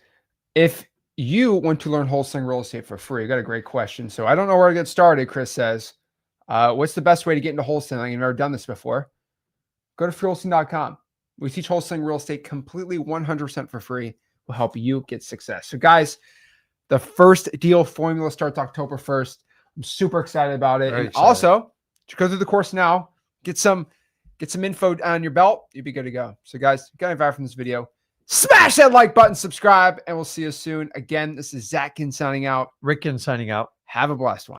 if you want to learn wholesaling real estate for free, I got a great question. So I don't know where to get started, Chris says. What's the best way to get into wholesaling? You've never done this before. Go to freewholesaling.com. We teach wholesaling real estate completely 100% for free. We'll help you get success. So guys, the first deal formula starts October 1st. I'm super excited about it. Very and excited. also, to go through the course now, get some info on your belt. You'll be good to go. So guys, if you got any value from this video, smash that like button, subscribe, and we'll see you soon. Again, this is Zach Ginn signing out. Rick Ginn signing out. Have a blessed one.